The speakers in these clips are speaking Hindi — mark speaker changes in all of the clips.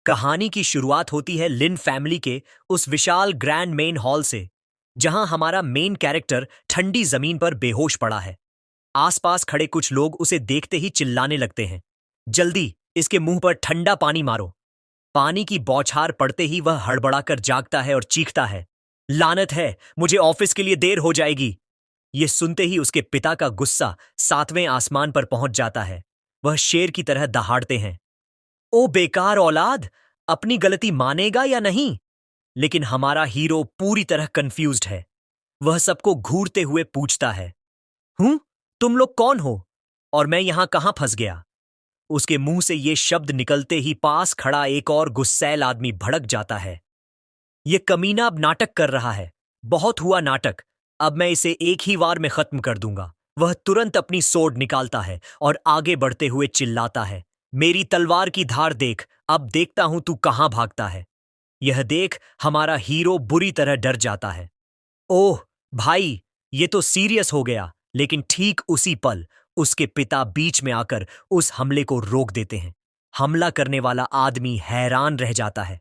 Speaker 1: कहानी की शुरुआत होती है लिन फैमिली के उस विशाल ग्रैंड मेन हॉल से, जहां हमारा मेन कैरेक्टर ठंडी जमीन पर बेहोश पड़ा है। आसपास खड़े कुछ लोग उसे देखते ही चिल्लाने लगते हैं, जल्दी इसके मुंह पर ठंडा पानी मारो। पानी की बौछार पड़ते ही वह हड़बड़ाकर जागता है और चीखता है, लानत है, मुझे ऑफिस के लिए देर हो जाएगी। ये सुनते ही उसके पिता का गुस्सा सातवें आसमान पर पहुंच जाता है। वह शेर की तरह दहाड़ते हैं, ओ बेकार औलाद, अपनी गलती मानेगा या नहीं? लेकिन हमारा हीरो पूरी तरह कंफ्यूज्ड है। वह सबको घूरते हुए पूछता है, हूं, तुम लोग कौन हो और मैं यहां कहां फंस गया? उसके मुंह से ये शब्द निकलते ही पास खड़ा एक और गुस्सैल आदमी भड़क जाता है। ये कमीना अब नाटक कर रहा है। बहुत हुआ नाटक, अब मैं इसे एक ही वार में खत्म कर दूंगा। वह तुरंत अपनी सोर्ड निकालता है और आगे बढ़ते हुए चिल्लाता है, मेरी तलवार की धार देख, अब देखता हूं तू कहां भागता है। यह देख हमारा हीरो बुरी तरह डर जाता है। ओह भाई, ये तो सीरियस हो गया। लेकिन ठीक उसी पल उसके पिता बीच में आकर उस हमले को रोक देते हैं। हमला करने वाला आदमी हैरान रह जाता है।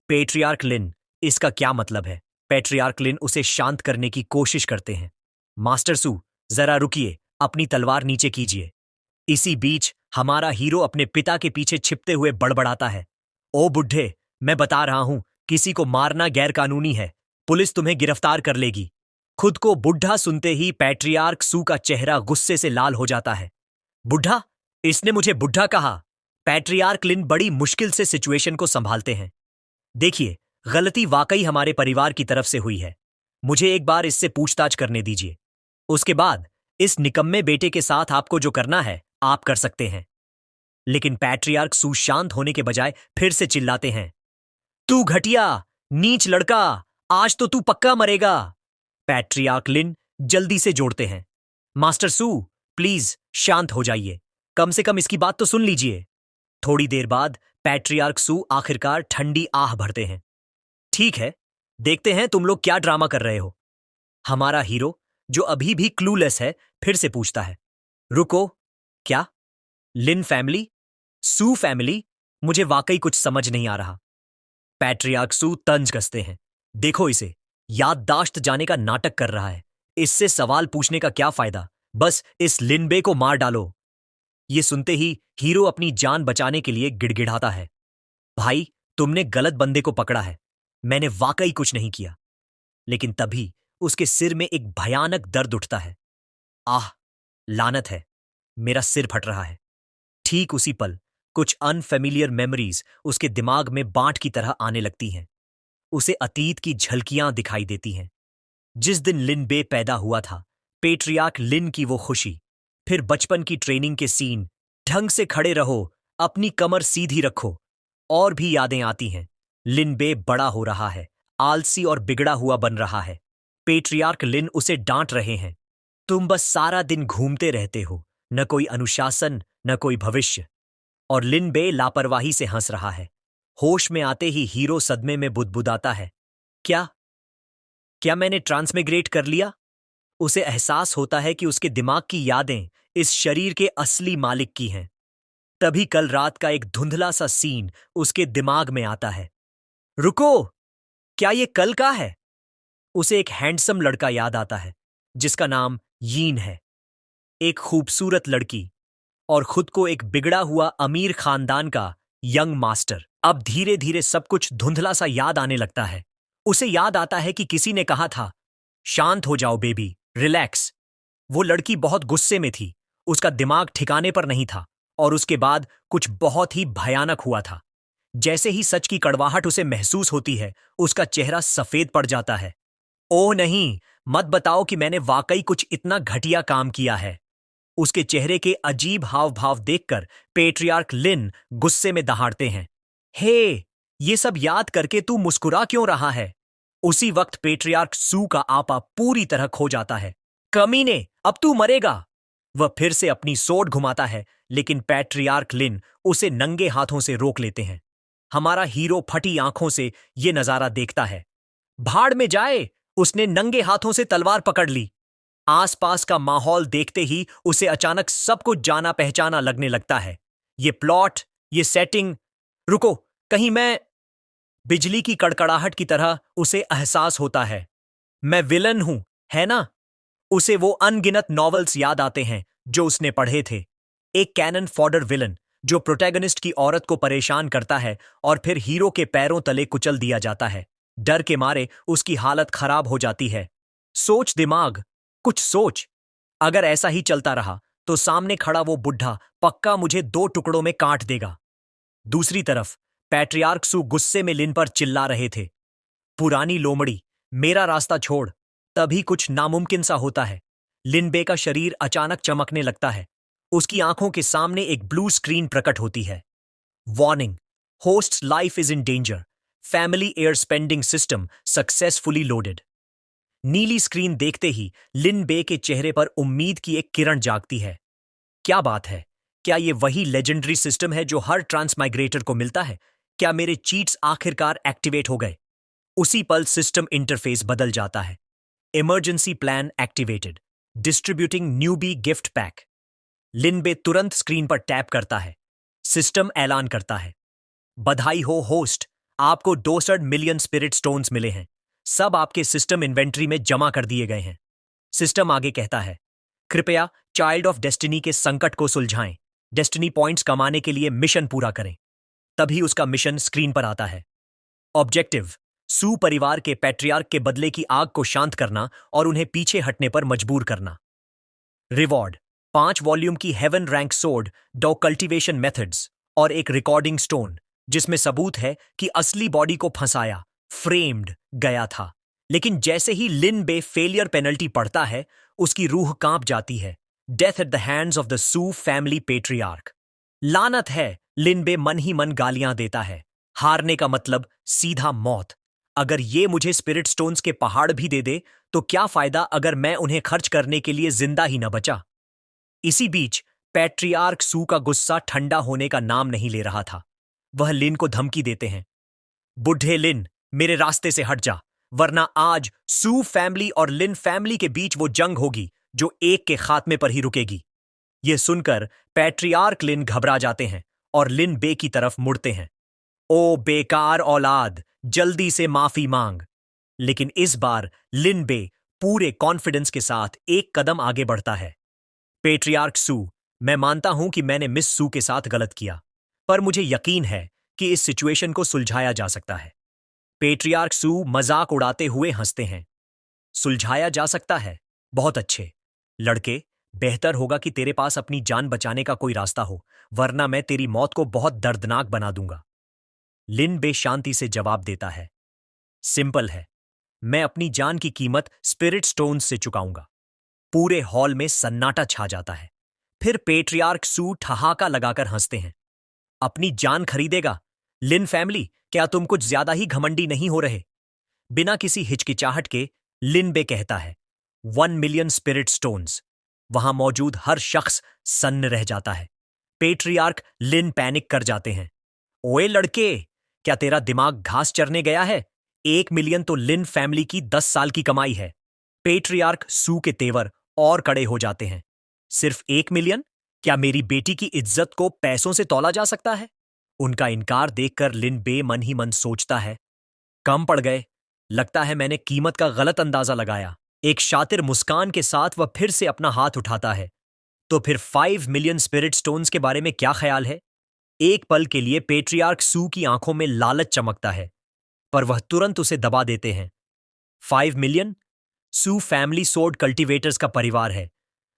Speaker 1: पेट्रियार्क लिन, इसका क्या मतलब है? पेट्रियार्क लिन उसे शांत करने की कोशिश करते हैं। मास्टर सू, जरा रुकिए, अपनी तलवार नीचे कीजिए। इसी बीच हमारा हीरो अपने पिता के पीछे छिपते हुए बड़बड़ाता है, ओ बुढ़े, मैं बता रहा हूं, किसी को मारना गैरकानूनी है। पुलिस तुम्हें गिरफ्तार कर लेगी। खुद को बुढ़ा सुनते ही पैट्रियार्क सू का चेहरा गुस्से से लाल हो जाता है। बुढ़ा? इसने मुझे बुढ़ा कहा? पैट्रियार्क लिन बड़ी मुश्किल से सिचुएशन को संभालते हैं। देखिए, गलती वाकई हमारे परिवार की तरफ से हुई है। मुझे एक बार इससे पूछताछ करने दीजिए। उसके बाद इस निकम्मे बेटे के साथ आपको जो करना है आप कर सकते हैं। लेकिन पैट्रियार्क सू शांत होने के बजाय फिर से चिल्लाते हैं, तू घटिया, नीच लड़का, आज तो तू पक्का मरेगा। पैट्रियार्क लिन जल्दी से जोड़ते हैं, मास्टर सू, प्लीज शांत हो जाइए, कम से कम इसकी बात तो सुन लीजिए। थोड़ी देर बाद पैट्रियार्क सू आखिरकार ठंडी आह भरते हैं। ठीक है, देखते हैं तुम लोग क्या ड्रामा कर रहे हो। हमारा हीरो, जो अभी भी क्लूलेस है, फिर से पूछता है, रुको, क्या? लिन फैमिली? सू फैमिली? मुझे वाकई कुछ समझ नहीं आ रहा। पैट्रियार्क सू तंज कसते हैं, देखो इसे, याददाश्त जाने का नाटक कर रहा है। इससे सवाल पूछने का क्या फायदा? बस इस लिनबे को मार डालो। ये सुनते ही हीरो अपनी जान बचाने के लिए गिड़गिड़ाता है, भाई, तुमने गलत बंदे को पकड़ा है। मैंने वाकई कुछ नहीं किया। लेकिन तभी उसके सिर में एक भयानक दर्द उठता है। आह, लानत है, मेरा सिर फट रहा है। ठीक उसी पल कुछ अनफेमिलियर मेमोरीज उसके दिमाग में बांट की तरह आने लगती हैं। उसे अतीत की झलकियां दिखाई देती हैं। जिस दिन लिन बे पैदा हुआ था, पेट्रियार्क लिन की वो खुशी, फिर बचपन की ट्रेनिंग के सीन, ढंग से खड़े रहो, अपनी कमर सीधी रखो, और भी यादें आती हैं। लिन बे बड़ा हो रहा है, आलसी और बिगड़ा हुआ बन रहा है। पेट्रियार्क लिन उसे डांट रहे हैं, तुम बस सारा दिन घूमते रहते हो, न कोई अनुशासन, न कोई भविष्य। और लिन बे लापरवाही से हंस रहा है। होश में आते ही हीरो सदमे में बुदबुदाता है, क्या क्या मैंने ट्रांसमिग्रेट कर लिया? उसे एहसास होता है कि उसके दिमाग की यादें इस शरीर के असली मालिक की हैं। तभी कल रात का एक धुंधला सा सीन उसके दिमाग में आता है। रुको, क्या ये कल का है? उसे एक हैंडसम लड़का याद आता है, जिसका नाम यीन है। एक खूबसूरत लड़की और खुद को एक बिगड़ा हुआ अमीर खानदान का यंग मास्टर। अब धीरे धीरे सब कुछ धुंधला सा याद आने लगता है। उसे याद आता है कि किसी ने कहा था, शांत हो जाओ बेबी, रिलैक्स। वो लड़की बहुत गुस्से में थी, उसका दिमाग ठिकाने पर नहीं था, और उसके बाद कुछ बहुत ही भयानक हुआ था। जैसे ही सच की कड़वाहट उसे महसूस होती है, उसका चेहरा सफेद पड़ जाता है। ओह नहीं, मत बताओ कि मैंने वाकई कुछ इतना घटिया काम किया है। उसके चेहरे के अजीब हाव भाव देखकर पेट्रियार्क लिन गुस्से में दहाड़ते हैं, हे, ये सब याद करके तू मुस्कुरा क्यों रहा है? उसी वक्त पेट्रियार्क सू का आपा पूरी तरह खो जाता है। कमीने, अब तू मरेगा। वह फिर से अपनी सोट घुमाता है, लेकिन पैट्रियार्क लिन उसे नंगे हाथों से रोक लेते हैं। हमारा हीरो फटी आंखों से ये नजारा देखता है। भाड़ में जाए, उसने नंगे हाथों से तलवार पकड़ ली। आसपास का माहौल देखते ही उसे अचानक सब कुछ जाना पहचाना लगने लगता है। ये प्लॉट, ये सेटिंग। रुको, कहीं मैं बिजली की कड़कड़ाहट की तरह उसे एहसास होता है। मैं विलन हूं, है ना? उसे वो अनगिनत नॉवेल्स याद आते हैं जो उसने पढ़े थे। एक कैनन फॉडर विलन जो प्रोटैगनिस्ट की औरत को परेशान करता है और फिर हीरो के पैरों तले कुचल दिया जाता है। डर के मारे उसकी हालत खराब हो जाती है। सोच दिमाग, कुछ सोच। अगर ऐसा ही चलता रहा तो सामने खड़ा वो बुढ़ा पक्का मुझे दो टुकड़ों में काट देगा। दूसरी तरफ पैट्रियार्क सू गुस्से में लिन पर चिल्ला रहे थे। पुरानी लोमड़ी, मेरा रास्ता छोड़। तभी कुछ नामुमकिन सा होता है। लिनबे का शरीर अचानक चमकने लगता है। उसकी आंखों के सामने एक ब्लू स्क्रीन प्रकट होती है। Warning, host's life is in danger. Family air spending system successfully loaded. नीली स्क्रीन देखते ही लिन बे के चेहरे पर उम्मीद की एक किरण जागती है। क्या बात है? क्या ये वही लेजेंडरी सिस्टम है जो हर ट्रांसमाइग्रेटर को मिलता है? क्या मेरे चीट्स आखिरकार एक्टिवेट हो गए? उसी पल सिस्टम इंटरफेस बदल जाता है। Emergency plan activated, distributing newbie gift pack. लिनबे तुरंत स्क्रीन पर टैप करता है। सिस्टम ऐलान करता है, बधाई हो होस्ट, आपको 62 मिलियन स्पिरिट स्टोन्स मिले हैं। सब आपके सिस्टम इन्वेंट्री में जमा कर दिए गए हैं। सिस्टम आगे कहता है, कृपया चाइल्ड ऑफ डेस्टिनी के संकट को सुलझाएं। डेस्टिनी पॉइंट्स कमाने के लिए मिशन पूरा करें। तभी उसका मिशन स्क्रीन पर आता है। ऑब्जेक्टिव, सू परिवार के पैट्रियार्क के बदले की आग को शांत करना और उन्हें पीछे हटने पर मजबूर करना। रिवॉर्ड, 5 वॉल्यूम की हेवन रैंक सोर्ड डॉ कल्टीवेशन मेथड्स और एक रिकॉर्डिंग स्टोन जिसमें सबूत है कि असली बॉडी को फंसाया, फ्रेम्ड गया था। लेकिन जैसे ही लिन बे फेलियर पेनल्टी पड़ता है, उसकी रूह कांप जाती है। Death at the hands of the Su family patriarch. लानत है, लिन बे मन ही मन गालियां देता है। हारने का मतलब सीधा मौत। अगर ये मुझे स्पिरिट स्टोन्स के पहाड़ भी दे दे तो क्या फायदा अगर मैं उन्हें खर्च करने के लिए जिंदा ही न बचा। इसी बीच पैट्रियार्क सू का गुस्सा ठंडा होने का नाम नहीं ले रहा था। वह लिन को धमकी देते हैं, बुढ़े लिन, मेरे रास्ते से हट जा, वरना आज सू फैमिली और लिन फैमिली के बीच वो जंग होगी जो एक के खात्मे पर ही रुकेगी। यह सुनकर पैट्रियार्क लिन घबरा जाते हैं और लिन बे की तरफ मुड़ते हैं। ओ बेकार औलाद, जल्दी से माफी मांग। लेकिन इस बार लिन बे पूरे कॉन्फिडेंस के साथ एक कदम आगे बढ़ता है। पेट्रियार्क सू, मैं मानता हूं कि मैंने मिस सू के साथ गलत किया, पर मुझे यकीन है कि इस सिचुएशन को सुलझाया जा सकता है। पेट्रियार्क सू मजाक उड़ाते हुए हंसते हैं। सुलझाया जा सकता है? बहुत अच्छे लड़के, बेहतर होगा कि तेरे पास अपनी जान बचाने का कोई रास्ता हो, वरना मैं तेरी मौत को बहुत दर्दनाक बना दूंगा। लिन बे शांति से जवाब देता है, सिंपल है, मैं अपनी जान की कीमत स्पिरिट स्टोन्स से चुकाऊंगा। पूरे हॉल में सन्नाटा छा जाता है। फिर पेट्रियार्क सू ठहाका लगाकर हंसते हैं। अपनी जान खरीदेगा? लिन फैमिली, क्या तुम कुछ ज्यादा ही घमंडी नहीं हो रहे? बिना किसी हिचकिचाहट के लिन बे कहता है, 1 मिलियन स्पिरिट स्टोन्स। वहां मौजूद हर शख्स सन्न रह जाता है। पेट्रियार्क लिन पैनिक कर जाते हैं। ओए लड़के, क्या तेरा दिमाग घास चरने गया है? 1 मिलियन तो लिन फैमिली की 10 साल की कमाई है। पेट्रियार्क सू के तेवर और कड़े हो जाते हैं। सिर्फ 1 मिलियन? क्या मेरी बेटी की इज्जत को पैसों से तौला जा सकता है? उनका इनकार देखकर लिन बे मन ही मन सोचता है, कम पड़ गए। लगता है मैंने कीमत का गलत अंदाजा लगाया। एक शातिर मुस्कान के साथ वह फिर से अपना हाथ उठाता है। तो फिर 5 मिलियन स्पिरिट स्टोन्स के बारे में क्या ख्याल है? एक पल के लिए पेट्रियार्क सू की आंखों में लालच चमकता है, पर वह तुरंत उसे दबा देते हैं। 5 मिलियन? सू फैमिली सोर्ड कल्टीवेटर्स का परिवार है।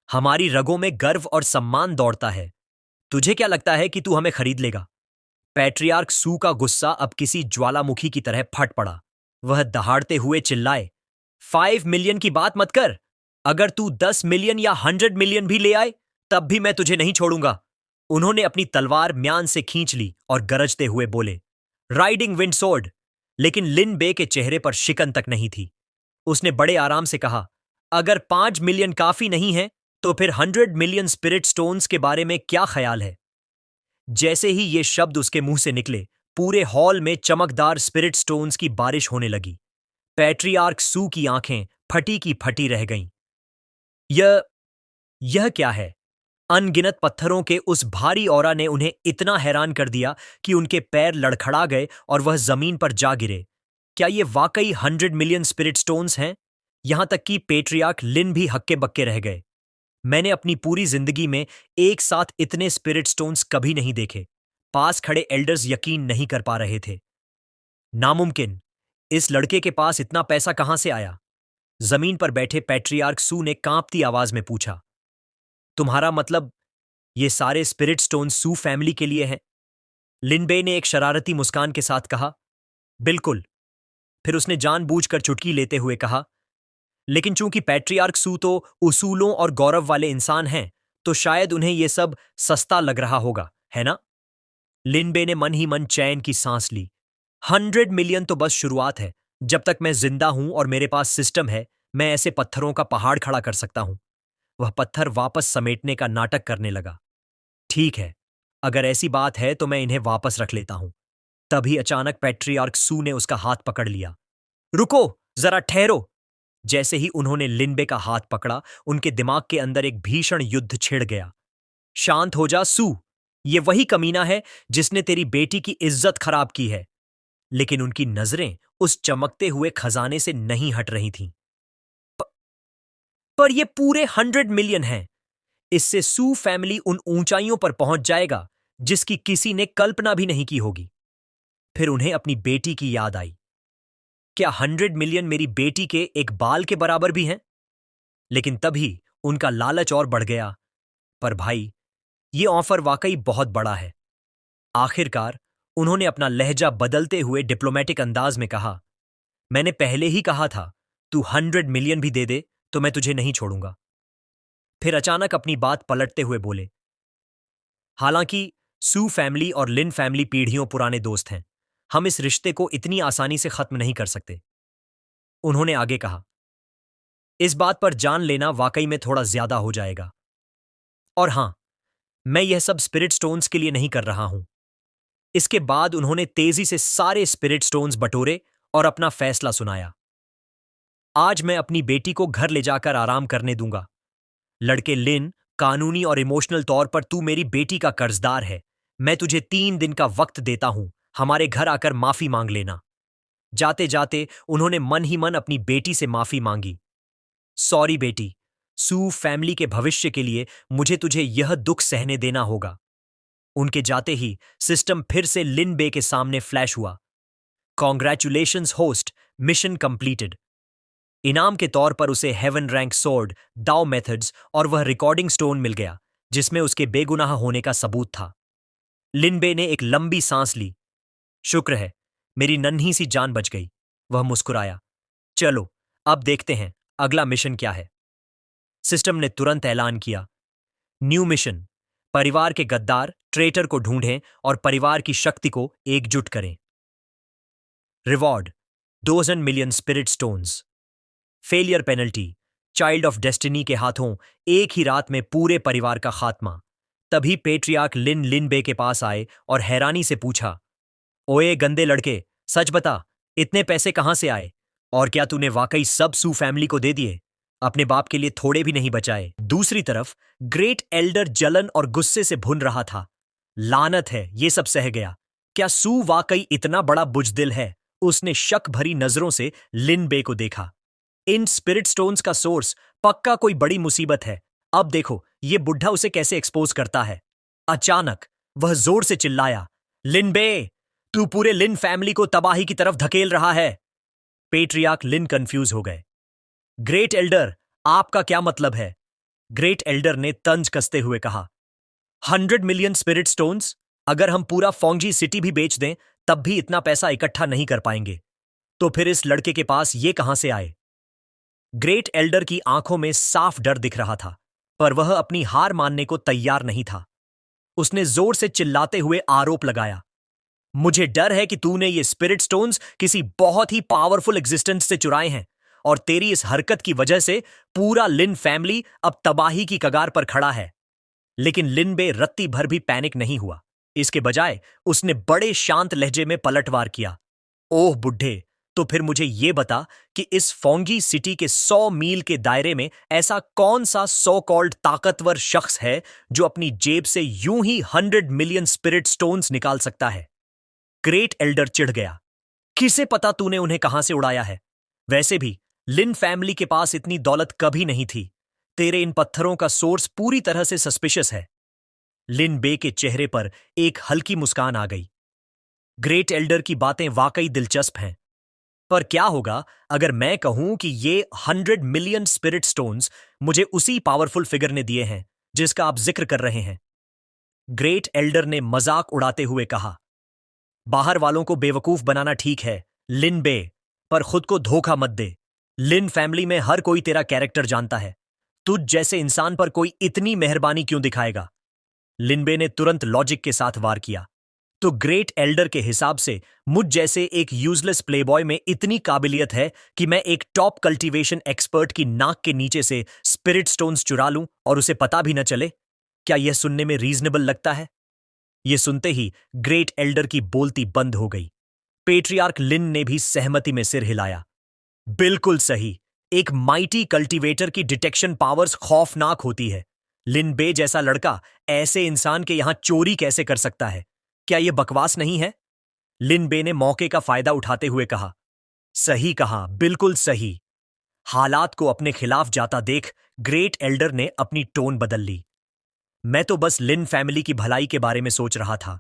Speaker 1: हमारी रगों में गर्व और सम्मान दौड़ता है। तुझे क्या लगता है कि तू हमें खरीद लेगा? पैट्रियार्क सू का गुस्सा अब किसी ज्वालामुखी की तरह फट पड़ा। वह दहाड़ते हुए चिल्लाए, 5 मिलियन की बात मत कर। अगर तू 10 मिलियन या 100 मिलियन भी ले आए, तब भी मैं तुझे नहीं छोड़ूंगा। उन्होंने अपनी तलवार म्यान से खींच ली और गरजते हुए बोले, राइडिंग विंडसोर्ड। लेकिन लिन बे के चेहरे पर शिकन तक नहीं थी। उसने बड़े आराम से कहा, अगर 5 मिलियन काफी नहीं है तो फिर 100 मिलियन स्पिरिट स्टोन्स के बारे में क्या ख्याल है? जैसे ही ये शब्द उसके मुंह से निकले, पूरे हॉल में चमकदार स्पिरिट स्टोन्स की बारिश होने लगी। पैट्रियार्क सू की आंखें फटी की फटी रह गईं। यह क्या है? अनगिनत पत्थरों के उस भारी ऑरा ने उन्हें इतना हैरान कर दिया कि उनके पैर लड़खड़ा गए और वह जमीन पर जा गिरे। क्या ये वाकई 100 मिलियन स्पिरिट स्टोन्स हैं? यहां तक कि पेट्रियार्क लिन भी हक्के बक्के रह गए। मैंने अपनी पूरी जिंदगी में एक साथ इतने स्पिरिट स्टोन्स कभी नहीं देखे। पास खड़े एल्डर्स यकीन नहीं कर पा रहे थे। नामुमकिन, इस लड़के के पास इतना पैसा कहां से आया? जमीन पर बैठे पैट्रियार्क सू ने कांपती आवाज में पूछा। तुम्हारा मतलब ये सारे स्पिरिट स्टोन सू फैमिली के लिए हैं? लिनबे ने एक शरारती मुस्कान के साथ कहा। बिल्कुल। फिर उसने जानबूझकर चुटकी लेते हुए कहा, लेकिन चूंकि पैट्रियार्क सू तो उसूलों और गौरव वाले इंसान हैं, तो शायद उन्हें यह सब सस्ता लग रहा होगा, है ना? लिनबे ने मन ही मन चैन की सांस ली। 100 मिलियन तो बस शुरुआत है। जब तक मैं जिंदा हूं और मेरे पास सिस्टम है, मैं ऐसे पत्थरों का पहाड़ खड़ा कर सकता हूं। वह पत्थर वापस समेटने का नाटक करने लगा। ठीक है, अगर ऐसी बात है तो मैं इन्हें वापस रख लेता हूं। तभी अचानक पैट्रियार्क सू ने उसका हाथ पकड़ लिया। रुको, जरा ठहरो। जैसे ही उन्होंने लिनबे का हाथ पकड़ा, उनके दिमाग के अंदर एक भीषण युद्ध छिड़ गया। शांत हो जा सू, ये वही कमीना है जिसने तेरी बेटी की इज्जत खराब की है। लेकिन उनकी नजरें उस चमकते हुए खजाने से नहीं हट रही थीं। प- पर ये पूरे 100 मिलियन हैं। इससे सू फैमिली उन ऊंचाइयों पर पहुंच जाएगा जिसकी किसी ने कल्पना भी नहीं की होगी। फिर उन्हें अपनी बेटी की याद आई। क्या 100 मिलियन मेरी बेटी के एक बाल के बराबर भी हैं? लेकिन तभी उनका लालच और बढ़ गया। पर भाई, ये ऑफर वाकई बहुत बड़ा है। आखिरकार उन्होंने अपना लहजा बदलते हुए डिप्लोमेटिक अंदाज में कहा, मैंने पहले ही कहा था, तू 100 मिलियन भी दे दे तो मैं तुझे नहीं छोड़ूंगा। फिर अचानक अपनी बात पलटते हुए बोले, हालांकि सू फैमिली और लिन फैमिली पीढ़ियों पुराने दोस्त हैं, हम इस रिश्ते को इतनी आसानी से खत्म नहीं कर सकते। उन्होंने आगे कहा, इस बात पर जान लेना वाकई में थोड़ा ज्यादा हो जाएगा। और हां, मैं यह सब स्पिरिट स्टोन्स के लिए नहीं कर रहा हूं। इसके बाद उन्होंने तेजी से सारे स्पिरिट स्टोन्स बटोरे और अपना फैसला सुनाया। आज मैं अपनी बेटी को घर ले जाकर आराम करने दूंगा। लड़के लिन, कानूनी और इमोशनल तौर पर तू मेरी बेटी का कर्जदार है। मैं तुझे 3 दिन का वक्त देता हूं, हमारे घर आकर माफी मांग लेना। जाते जाते उन्होंने मन ही मन अपनी बेटी से माफी मांगी। सॉरी बेटी, सू फैमिली के भविष्य के लिए मुझे तुझे यह दुख सहने देना होगा। उनके जाते ही सिस्टम फिर से लिन बे के सामने फ्लैश हुआ। Congratulations host, mission completed. इनाम के तौर पर उसे हेवन रैंक सोर्ड, दाओ मेथड्स और वह रिकॉर्डिंग स्टोन मिल गया जिसमें उसके बेगुनाह होने का सबूत था। लिनबे ने एक लंबी सांस ली। शुक्र है, मेरी नन्ही सी जान बच गई। वह मुस्कुराया। चलो, अब देखते हैं अगला मिशन क्या है। सिस्टम ने तुरंत ऐलान किया, न्यू मिशन, परिवार के गद्दार ट्रेटर को ढूंढें और परिवार की शक्ति को एकजुट करें। Reward, 2,000 million spirit stones. Failure penalty, child of destiny के हाथों एक ही रात में पूरे परिवार का खात्मा। तभी पेट्रियार्क लिन लिनबे के पास आए और हैरानी से पूछा, ओए गंदे लड़के, सच बता, इतने पैसे कहां से आए? और क्या तूने वाकई सब सू फैमिली को दे दिए? अपने बाप के लिए थोड़े भी नहीं बचाए। दूसरी तरफ ग्रेट एल्डर जलन और गुस्से से भुन रहा था। लानत है, ये सब सह गया। क्या सू वाकई इतना बड़ा बुजदिल है? उसने शक भरी नजरों से लिनबे को देखा। इन स्पिरिट स्टोन्स का सोर्स पक्का कोई बड़ी मुसीबत है। अब देखो ये बुढ़ा उसे कैसे एक्सपोज करता है। अचानक वह जोर से चिल्लाया, लिनबे, तू पूरे लिन फैमिली को तबाही की तरफ धकेल रहा है। पेट्रियार्क लिन कंफ्यूज हो गए। ग्रेट एल्डर, आपका क्या मतलब है? ग्रेट एल्डर ने तंज कसते हुए कहा, 100 मिलियन स्पिरिट स्टोन्स? अगर हम पूरा फोंगजी सिटी भी बेच दें तब भी इतना पैसा इकट्ठा नहीं कर पाएंगे। तो फिर इस लड़के के पास ये कहां से आए? ग्रेट एल्डर की आंखों में साफ डर दिख रहा था, पर वह अपनी हार मानने को तैयार नहीं था। उसने जोर से चिल्लाते हुए आरोप लगाया, मुझे डर है कि तूने ये स्पिरिट स्टोन्स किसी बहुत ही पावरफुल एग्जिस्टेंस से चुराए हैं और तेरी इस हरकत की वजह से पूरा लिन फैमिली अब तबाही की कगार पर खड़ा है। लेकिन लिनबे रत्ती भर भी पैनिक नहीं हुआ। इसके बजाय उसने बड़े शांत लहजे में पलटवार किया, ओह बुढ़े, तो फिर मुझे ये बता कि इस फोंगी सिटी के 100 मील के दायरे में ऐसा कौन सा सो कॉल्ड ताकतवर शख्स है जो अपनी जेब से यूं ही 100 मिलियन स्पिरिट स्टोन्स निकाल सकता है। ग्रेट एल्डर चिढ़ गया। किसे पता तूने उन्हें कहां से उड़ाया है? वैसे भी लिन फैमिली के पास इतनी दौलत कभी नहीं थी। तेरे इन पत्थरों का सोर्स पूरी तरह से सस्पिशियस है। लिन बे के चेहरे पर एक हल्की मुस्कान आ गई। ग्रेट एल्डर की बातें वाकई दिलचस्प हैं, पर क्या होगा अगर मैं कहूं कि ये 100 मिलियन स्पिरिट स्टोन्स मुझे उसी पावरफुल फिगर ने दिए हैं जिसका आप जिक्र कर रहे हैं? ग्रेट एल्डर ने मजाक उड़ाते हुए कहा। बाहर वालों को बेवकूफ बनाना ठीक है लिन बे, पर खुद को धोखा मत दे। लिन फैमिली में हर कोई तेरा कैरेक्टर जानता है। तुझ जैसे इंसान पर कोई इतनी मेहरबानी क्यों दिखाएगा? लिनबे ने तुरंत लॉजिक के साथ वार किया। तो ग्रेट एल्डर के हिसाब से मुझ जैसे एक यूजलेस प्लेबॉय में इतनी काबिलियत है कि मैं एक टॉप कल्टीवेशन एक्सपर्ट की नाक के नीचे से स्पिरिट स्टोन्स चुरा लूं और उसे पता भी न चले? क्या यह सुनने में रीजनेबल लगता है? यह सुनते ही ग्रेट एल्डर की बोलती बंद हो गई। पेट्रियार्क लिन ने भी सहमति में सिर हिलाया। बिल्कुल सही। एक माइटी कल्टीवेटर की डिटेक्शन पावर्स खौफनाक होती है। लिन बे जैसा लड़का ऐसे इंसान के यहां चोरी कैसे कर सकता है? क्या यह बकवास नहीं है? लिन बे ने मौके का फायदा उठाते हुए कहा। सही कहा, बिल्कुल सही। हालात को अपने खिलाफ जाता देख ग्रेट एल्डर ने अपनी टोन बदल ली। मैं तो बस लिन फैमिली की भलाई के बारे में सोच रहा था।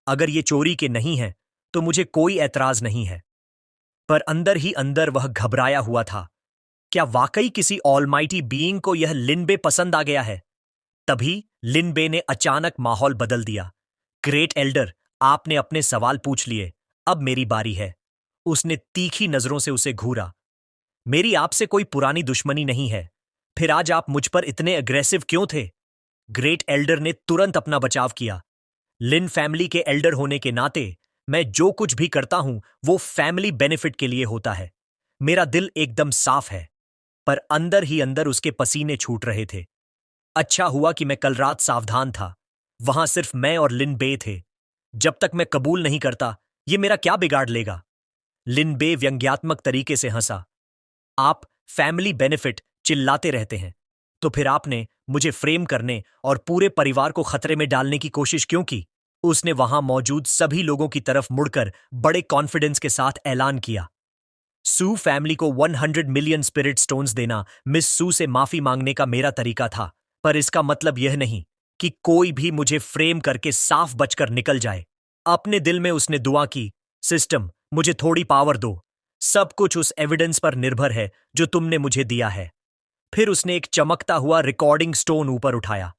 Speaker 1: अगर ये चोरी के नहीं है तो मुझे कोई ऐतराज नहीं है। पर अंदर ही अंदर वह घबराया हुआ था। क्या वाकई किसी ऑलमाइटी बीइंग को यह लिनबे पसंद आ गया है? तभी लिनबे ने अचानक माहौल बदल दिया। ग्रेट एल्डर, आपने अपने सवाल पूछ लिए, अब मेरी बारी है। उसने तीखी नजरों से उसे घूरा। मेरी आपसे कोई पुरानी दुश्मनी नहीं है, फिर आज आप मुझ पर इतने अग्रेसिव क्यों थे? ग्रेट एल्डर ने तुरंत अपना बचाव किया। लिन फैमिली के एल्डर होने के नाते मैं जो कुछ भी करता हूं वो फैमिली बेनिफिट के लिए होता है। मेरा दिल एकदम साफ है। पर अंदर ही अंदर उसके पसीने छूट रहे थे। अच्छा हुआ कि मैं कल रात सावधान था। वहां सिर्फ मैं और लिन बे थे। जब तक मैं कबूल नहीं करता, ये मेरा क्या बिगाड़ लेगा? लिन बे व्यंग्यात्मक तरीके से हंसा। आप फैमिली बेनिफिट चिल्लाते रहते हैं, तो फिर आपने मुझे फ्रेम करने और पूरे परिवार को खतरे में डालने की कोशिश क्यों की? उसने वहां मौजूद सभी लोगों की तरफ मुड़कर बड़े कॉन्फिडेंस के साथ ऐलान किया। सू फैमिली को 100 मिलियन स्पिरिट स्टोन्स देना मिस सू से माफी मांगने का मेरा तरीका था, पर इसका मतलब यह नहीं कि कोई भी मुझे फ्रेम करके साफ बचकर निकल जाए। अपने दिल में उसने दुआ की, सिस्टम मुझे थोड़ी पावर दो। सब कुछ उस एविडेंस पर निर्भर है जो तुमने मुझे दिया है। फिर उसने एक चमकता हुआ रिकॉर्डिंग स्टोन ऊपर उठाया।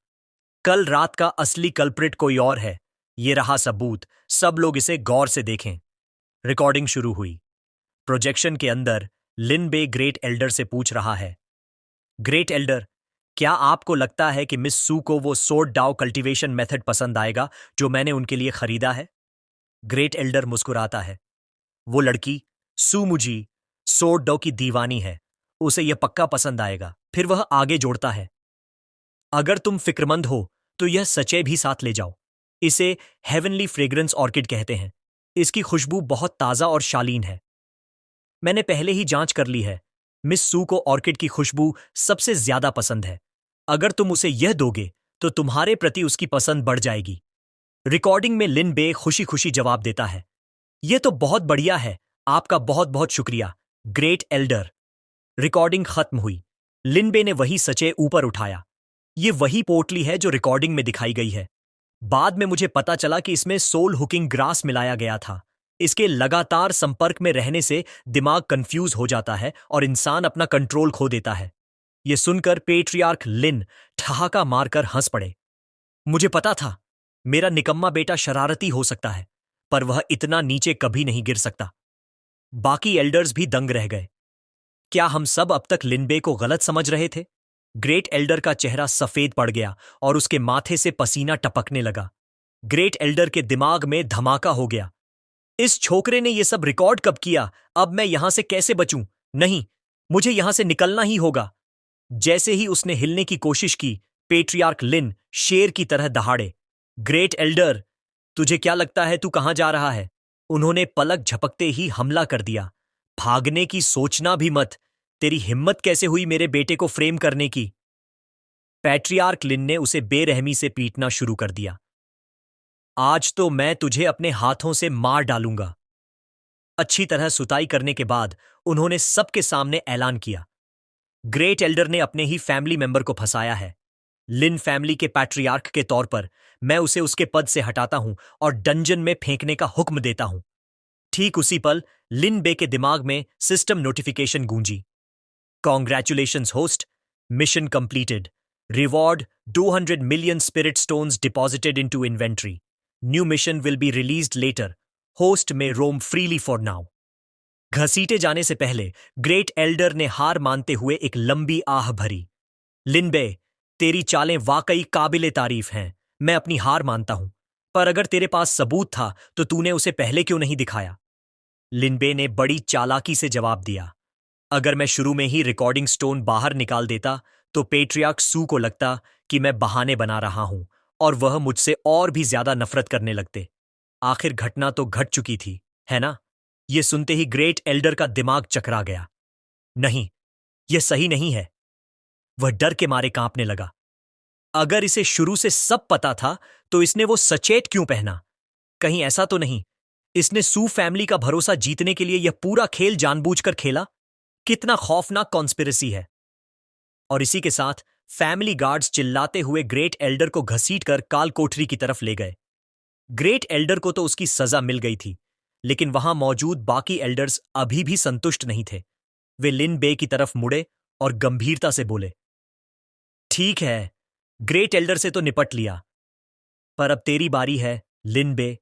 Speaker 1: कल रात का असली कल्प्रिट कोई और है। ये रहा सबूत, सब लोग इसे गौर से देखें। रिकॉर्डिंग शुरू हुई। प्रोजेक्शन के अंदर लिन बे ग्रेट एल्डर से पूछ रहा है, ग्रेट एल्डर, क्या आपको लगता है कि मिस सू को वो सोर्ड डाउ कल्टीवेशन मेथड पसंद आएगा जो मैंने उनके लिए खरीदा है? ग्रेट एल्डर मुस्कुराता है। वो लड़की सू मुजी सोर्ड डाउ की दीवानी है। उसे यह पक्का पसंद आएगा। फिर वह आगे जोड़ता है, अगर तुम फिक्रमंद हो तो यह सचे भी साथ ले जाओ। इसे हेवनली फ्रेग्रेंस ऑर्किड कहते हैं। इसकी खुशबू बहुत ताजा और शालीन है। मैंने पहले ही जांच कर ली है। मिस सू को ऑर्किड की खुशबू सबसे ज्यादा पसंद है। अगर तुम उसे यह दोगे तो तुम्हारे प्रति उसकी पसंद बढ़ जाएगी। रिकॉर्डिंग में लिन बे खुशी खुशी जवाब देता है, यह तो बहुत बढ़िया है। आपका बहुत बहुत शुक्रिया ग्रेट एल्डर। रिकॉर्डिंग खत्म हुई। लिन बे ने वही सचे ऊपर उठाया। ये वही पोटली है जो रिकॉर्डिंग में दिखाई गई है। बाद में मुझे पता चला कि इसमें सोल हुकिंग ग्रास मिलाया गया था। इसके लगातार संपर्क में रहने से दिमाग कंफ्यूज हो जाता है और इंसान अपना कंट्रोल खो देता है। यह सुनकर पेट्रियार्क लिन ठहाका मारकर हंस पड़े। मुझे पता था मेरा निकम्मा बेटा शरारती हो सकता है, पर वह इतना नीचे कभी नहीं गिर सकता। बाकी एल्डर्स भी दंग रह गए। क्या हम सब अब तक लिनबे को गलत समझ रहे थे? ग्रेट एल्डर का चेहरा सफेद पड़ गया और उसके माथे से पसीना टपकने लगा। ग्रेट एल्डर के दिमाग में धमाका हो गया। इस छोकरे ने यह सब रिकॉर्ड कब किया? अब मैं यहां से कैसे बचूं? नहीं, मुझे यहां से निकलना ही होगा। जैसे ही उसने हिलने की कोशिश की, पेट्रियार्क लिन शेर की तरह दहाड़े। ग्रेट एल्डर, तुझे क्या लगता है तू कहां जा रहा है? उन्होंने पलक झपकते ही हमला कर दिया। भागने की सोचना भी मत। तेरी हिम्मत कैसे हुई मेरे बेटे को फ्रेम करने की? पैट्रियार्क लिन ने उसे बेरहमी से पीटना शुरू कर दिया। आज तो मैं तुझे अपने हाथों से मार डालूंगा। अच्छी तरह सुताई करने के बाद उन्होंने सबके सामने ऐलान किया, ग्रेट एल्डर ने अपने ही फैमिली मेंबर को फंसाया है। लिन फैमिली के पैट्रियार्क के तौर पर मैं उसे उसके पद से हटाता हूं और डंजन में फेंकने का हुक्म देता हूं। ठीक उसी पल लिन बे के दिमाग में सिस्टम नोटिफिकेशन गूंजी। Congratulations host, mission completed. Reward 200 million spirit stones deposited into inventory. New mission will be released later. Host may roam freely for now. घसीटे जाने से पहले ग्रेट एल्डर ने हार मानते हुए एक लंबी आह भरी। लिनबे, तेरी चालें वाकई काबिले तारीफ हैं। मैं अपनी हार मानता हूं, पर अगर तेरे पास सबूत था तो तूने उसे पहले क्यों नहीं दिखाया? लिनबे ने बड़ी चालाकी से जवाब दिया, अगर मैं शुरू में ही रिकॉर्डिंग स्टोन बाहर निकाल देता तो पेट्रियार्क सू को लगता कि मैं बहाने बना रहा हूं और वह मुझसे और भी ज्यादा नफरत करने लगते। आखिर घटना तो घट चुकी थी, है ना? यह सुनते ही ग्रेट एल्डर का दिमाग चकरा गया। नहीं, यह सही नहीं है। वह डर के मारे कांपने लगा। अगर इसे शुरू से सब पता था तो इसने वो सचेत क्यों पहना? कहीं ऐसा तो नहीं इसने सू फैमिली का भरोसा जीतने के लिए यह पूरा खेल जानबूझकर खेला? कितना खौफनाक कॉन्स्पिरेसी है। और इसी के साथ फैमिली गार्ड्स चिल्लाते हुए ग्रेट एल्डर को घसीटकर काल कोठरी की तरफ ले गए। ग्रेट एल्डर को तो उसकी सजा मिल गई थी, लेकिन वहां मौजूद बाकी एल्डर्स अभी भी संतुष्ट नहीं थे। वे लिन बे की तरफ मुड़े और गंभीरता से बोले, ठीक है, ग्रेट एल्डर से तो निपट लिया, पर अब तेरी बारी है लिन बे।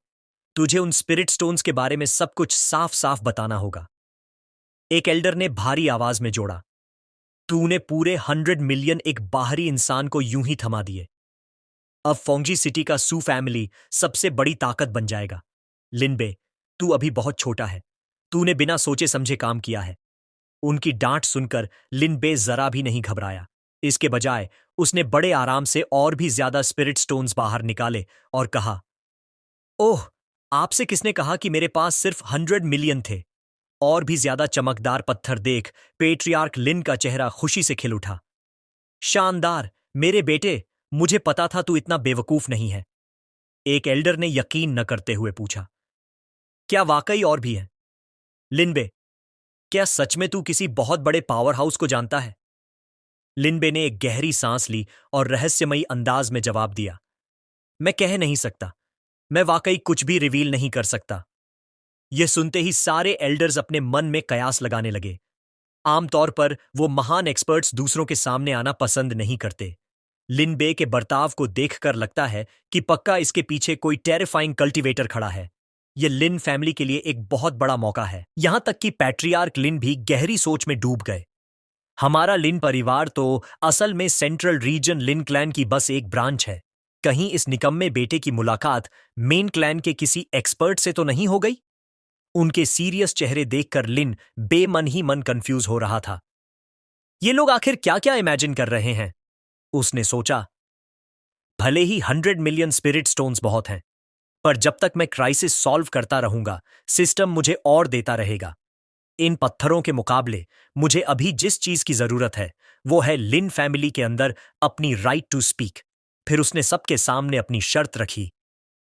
Speaker 1: तुझे उन स्पिरिट स्टोन्स के बारे में सब कुछ साफ साफ बताना होगा। एक एल्डर ने भारी आवाज में जोड़ा, तूने पूरे 100 मिलियन एक बाहरी इंसान को यूं ही थमा दिए। अब फोंगजी सिटी का सू फैमिली सबसे बड़ी ताकत बन जाएगा। लिनबे, तू अभी बहुत छोटा है। तूने बिना सोचे समझे काम किया है। उनकी डांट सुनकर लिनबे जरा भी नहीं घबराया। इसके बजाय उसने बड़े आराम से और भी ज्यादा स्पिरिट स्टोन्स बाहर निकाले और कहा, ओह, आपसे किसने कहा कि मेरे पास सिर्फ 100 मिलियन थे? और भी ज्यादा चमकदार पत्थर देख पेट्रियार्क लिन का चेहरा खुशी से खिल उठा। शानदार, मेरे बेटे, मुझे पता था तू इतना बेवकूफ नहीं है। एक एल्डर ने यकीन न करते हुए पूछा, क्या वाकई और भी है? लिनबे, क्या सच में तू किसी बहुत बड़े पावर हाउस को जानता है? लिनबे ने एक गहरी सांस ली और रहस्यमयी अंदाज में जवाब दिया, मैं कह नहीं सकता। मैं वाकई कुछ भी रिवील नहीं कर सकता। यह सुनते ही सारे एल्डर्स अपने मन में कयास लगाने लगे। आमतौर पर वो महान एक्सपर्ट्स दूसरों के सामने आना पसंद नहीं करते। लिनबे के बर्ताव को देखकर लगता है कि पक्का इसके पीछे कोई टेरिफाइंग कल्टीवेटर खड़ा है। यह लिन फैमिली के लिए एक बहुत बड़ा मौका है। यहां तक कि पैट्रियार्क लिन भी गहरी सोच में डूब गए। हमारा लिन परिवार तो असल में सेंट्रल रीजन लिन क्लैन की बस एक ब्रांच है। कहीं इस निकम्मे बेटे की मुलाकात मेन क्लैन के किसी एक्सपर्ट से तो नहीं हो गई? उनके सीरियस चेहरे देखकर लिन बेमन ही मन कंफ्यूज हो रहा था। ये लोग आखिर क्या क्या इमेजिन कर रहे हैं? उसने सोचा। भले ही 100 मिलियन स्पिरिट स्टोन्स बहुत हैं, पर जब तक मैं क्राइसिस सॉल्व करता रहूंगा, सिस्टम मुझे और देता रहेगा। इन पत्थरों के मुकाबले मुझे अभी जिस चीज की जरूरत है वो है लिन फैमिली के अंदर अपनी राइट टू स्पीक। फिर उसने सबके सामने अपनी शर्त रखी।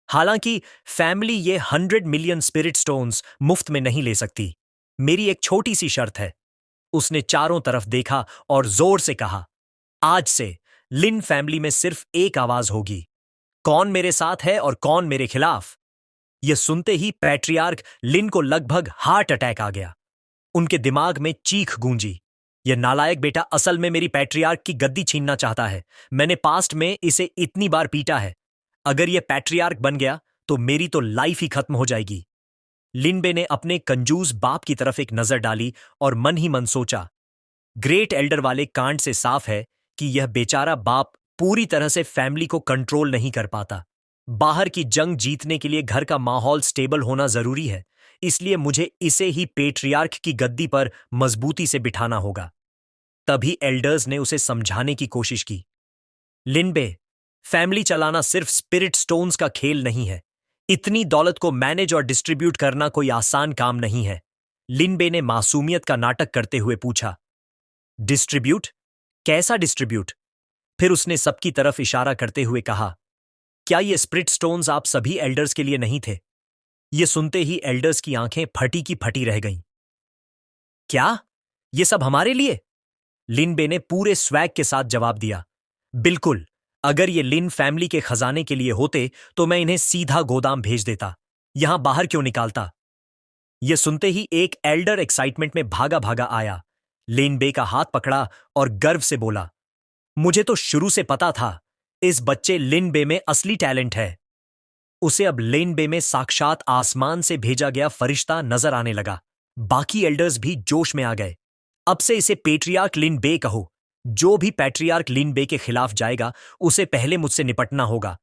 Speaker 1: हालांकि फैमिली ये 100 मिलियन स्पिरिट स्टोन्स मुफ्त में नहीं ले सकती। मेरी एक छोटी सी शर्त है। उसने चारों तरफ देखा और जोर से कहा, आज से लिन फैमिली में सिर्फ एक आवाज होगी, कौन मेरे साथ है और कौन मेरे खिलाफ। यह सुनते ही पैट्रियार्क लिन को लगभग हार्ट अटैक आ गया। उनके दिमाग में चीख गूंजी, यह नालायक बेटा असल में मेरी पैट्रियार्क की गद्दी छीनना चाहता है। मैंने पास्ट में इसे इतनी बार पीटा है। अगर यह पैट्रियार्क बन गया तो मेरी तो लाइफ ही खत्म हो जाएगी। लिनबे ने अपने कंजूस बाप की तरफ एक नजर डाली और मन ही मन सोचा, ग्रेट एल्डर वाले कांड से साफ है कि यह बेचारा बाप पूरी तरह से फैमिली को कंट्रोल नहीं कर पाता। बाहर की जंग जीतने के लिए घर का माहौल स्टेबल होना जरूरी है, इसलिए मुझे इसे ही पेट्रियार्क की गद्दी पर मजबूती से बिठाना होगा। तभी एल्डर्स ने उसे समझाने की कोशिश की, लिनबे, फैमिली चलाना सिर्फ स्पिरिट स्टोन्स का खेल नहीं है। इतनी दौलत को मैनेज और डिस्ट्रीब्यूट करना कोई आसान काम नहीं है। लिनबे ने मासूमियत का नाटक करते हुए पूछा। डिस्ट्रीब्यूट? कैसा डिस्ट्रीब्यूट? फिर उसने सबकी तरफ इशारा करते हुए कहा, क्या ये स्प्रिट स्टोन्स आप सभी एल्डर्स के लिए नहीं थे? ये सुनते ही एल्डर्स की आंखें फटी की फटी रह गईं। क्या? ये सब हमारे लिए? लिनबे ने पूरे स्वैग के साथ जवाब दिया, बिल्कुल। अगर ये लिन फैमिली के खजाने के लिए होते तो मैं इन्हें सीधा गोदाम भेज देता, यहां बाहर क्यों निकालता? यह सुनते ही एक एल्डर एक्साइटमेंट में भागा भागा आया, लिनबे का हाथ पकड़ा और गर्व से बोला, मुझे तो शुरू से पता था, इस बच्चे लिनबे में असली टैलेंट है। उसे अब लिनबे में साक्षात आसमान से भेजा गया फरिश्ता नजर आने लगा। बाकी एल्डर्स भी जोश में आ गए। अब से इसे पेट्रियार्क लिनबे कहो। जो भी पैट्रियार्क लिनबे के खिलाफ जाएगा उसे पहले मुझसे निपटना होगा।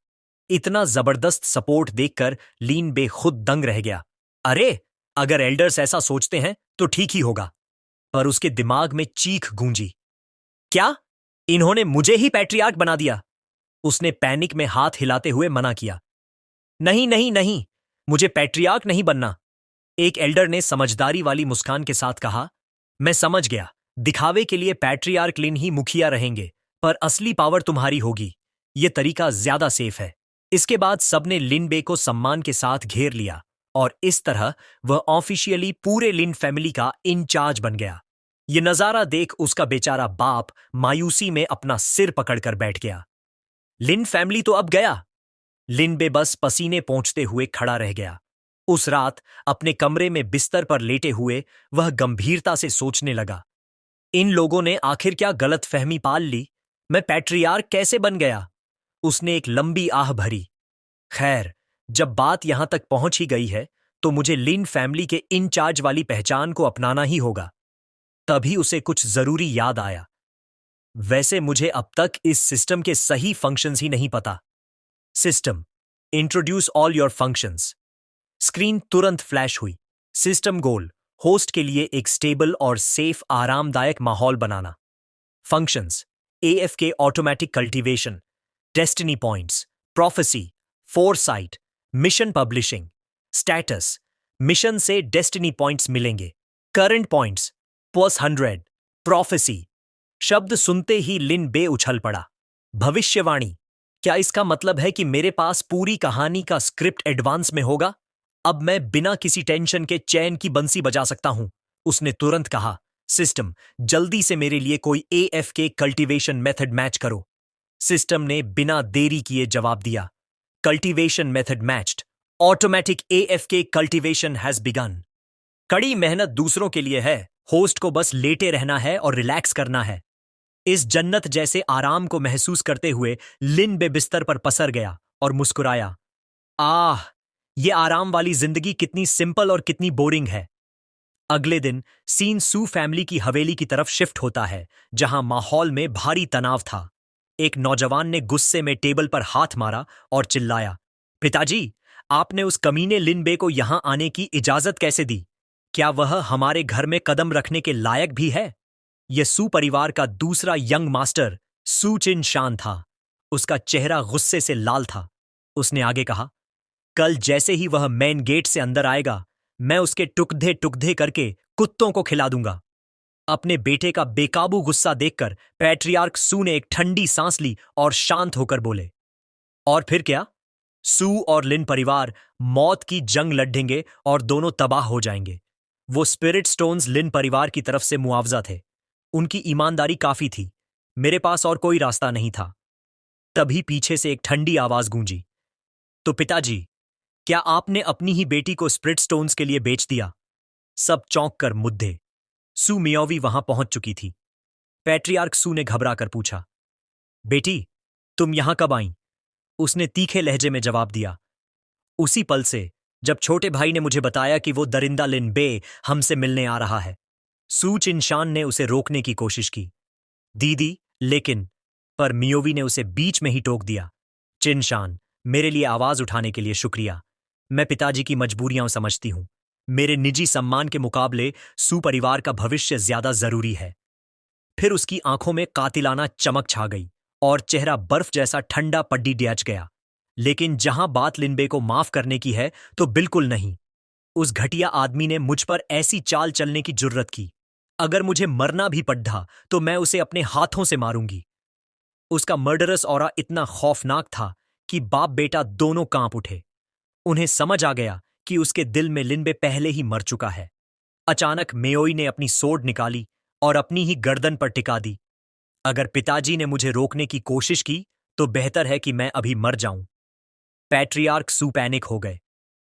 Speaker 1: इतना जबरदस्त सपोर्ट देखकर लिनबे खुद दंग रह गया। अरे, अगर एल्डर्स ऐसा सोचते हैं तो ठीक ही होगा। पर उसके दिमाग में चीख गूंजी, क्या? इन्होंने मुझे ही पैट्रियार्क बना दिया? उसने पैनिक में हाथ हिलाते हुए मना किया, नहीं नहीं नहीं, मुझे पैट्रियार्क नहीं बनना। एक एल्डर ने समझदारी वाली मुस्कान के साथ कहा, मैं समझ गया, दिखावे के लिए पैट्रियार्क लिन ही मुखिया रहेंगे, पर असली पावर तुम्हारी होगी। यह तरीका ज्यादा सेफ है। इसके बाद सबने लिनबे को सम्मान के साथ घेर लिया और इस तरह वह ऑफिशियली पूरे लिन फैमिली का इंचार्ज बन गया। यह नजारा देख उसका बेचारा बाप मायूसी में अपना सिर पकड़कर बैठ गया। लिन फैमिली तो अब गया। लिनबे बस पसीने पोंछते हुए खड़ा रह गया। उस रात अपने कमरे में बिस्तर पर लेटे हुए वह गंभीरता से सोचने लगा, इन लोगों ने आखिर क्या गलतफहमी पाल ली? मैं पैट्रियार्क कैसे बन गया? उसने एक लंबी आह भरी। खैर, जब बात यहां तक पहुंच ही गई है तो मुझे लिन फैमिली के इंचार्ज वाली पहचान को अपनाना ही होगा। तभी उसे कुछ जरूरी याद आया। वैसे मुझे अब तक इस सिस्टम के सही फंक्शंस ही नहीं पता। System, introduce all your functions. Screen तुरंत फ्लैश हुई। सिस्टम गोल, होस्ट के लिए एक स्टेबल और सेफ आरामदायक माहौल बनाना। Functions, AFK automatic cultivation, destiny points, prophecy, foresight, mission publishing. Status, mission से डेस्टिनी पॉइंट्स मिलेंगे। Current points, +100। प्रोफेसी, शब्द सुनते ही लिनबे उछल पड़ा। भविष्यवाणी, क्या इसका मतलब है कि मेरे पास पूरी कहानी का स्क्रिप्ट एडवांस में होगा? अब मैं बिना किसी टेंशन के चैन की बंसी बजा सकता हूं। उसने तुरंत कहा, सिस्टम, जल्दी से मेरे लिए कोई एएफके कल्टीवेशन मेथड मैच करो। सिस्टम ने बिना देरी किए जवाब दिया, cultivation method matched. Automatic AFK cultivation has begin. कड़ी मेहनत दूसरों के लिए है, होस्ट को बस लेटे रहना है और रिलैक्स करना है। इस जन्नत जैसे आराम को महसूस करते हुए लिनबे बिस्तर पर पसर गया और मुस्कुराया। आह, ये आराम वाली जिंदगी कितनी सिंपल और कितनी बोरिंग है। अगले दिन सीन सू फैमिली की हवेली की तरफ शिफ्ट होता है, जहां माहौल में भारी तनाव था। एक नौजवान ने गुस्से में टेबल पर हाथ मारा और चिल्लाया, पिताजी, आपने उस कमीने लिनबे को यहां आने की इजाजत कैसे दी? क्या वह हमारे घर में कदम रखने के लायक भी है? यह सू परिवार का दूसरा यंग मास्टर सू चिन शान था। उसका चेहरा गुस्से से लाल था। उसने आगे कहा, कल जैसे ही वह मेन गेट से अंदर आएगा, मैं उसके टुकधे टुकधे करके कुत्तों को खिला दूंगा। अपने बेटे का बेकाबू गुस्सा देखकर पैट्रियार्क सू ने एक ठंडी सांस ली और शांत होकर बोले, और फिर क्या? सू और लिन परिवार मौत की जंग लड़ेंगे और दोनों तबाह हो जाएंगे। वो स्पिरिट स्टोन्स लिन परिवार की तरफ से मुआवजा थे। उनकी ईमानदारी काफी थी। मेरे पास और कोई रास्ता नहीं था। तभी पीछे से एक ठंडी आवाज गूंजी, तो पिताजी, क्या आपने अपनी ही बेटी को स्प्रिट स्टोन्स के लिए बेच दिया? सब चौंक कर मुद्दे। सू मियोवी वहां पहुंच चुकी थी। पैट्रियार्क सू ने घबरा कर पूछा, बेटी, तुम यहां कब आई? उसने तीखे लहजे में जवाब दिया, उसी पल से जब छोटे भाई ने मुझे बताया कि वो दरिंदा लिनबे हमसे मिलने आ रहा है। सू चिनशान ने उसे रोकने की कोशिश की, दीदी, लेकिन पर मियोवी ने उसे बीच में ही टोक दिया, चिनशान, मेरे लिए आवाज उठाने के लिए शुक्रिया। मैं पिताजी की मजबूरियां समझती हूं। मेरे निजी सम्मान के मुकाबले सू परिवार का भविष्य ज्यादा जरूरी है। फिर उसकी आंखों में कातिलाना चमक छा गई और चेहरा बर्फ जैसा ठंडा पड्डी डैच गया। लेकिन जहां बात लिनबे को माफ करने की है तो बिल्कुल नहीं। उस घटिया आदमी ने मुझ पर ऐसी चाल चलने की जुर्रत की। अगर मुझे मरना भी पड़ा तो मैं उसे अपने हाथों से मारूंगी। उसका मर्डरस ऑरा इतना खौफनाक था कि बाप बेटा दोनों कांप उठे। उन्हें समझ आ गया कि उसके दिल में लिनबे पहले ही मर चुका है। अचानक मेओई ने अपनी सोर्ड निकाली और अपनी ही गर्दन पर टिका दी। अगर पिताजी ने मुझे रोकने की कोशिश की तो बेहतर है कि मैं अभी मर जाऊं। पैट्रियार्क सू पैनिक हो गए।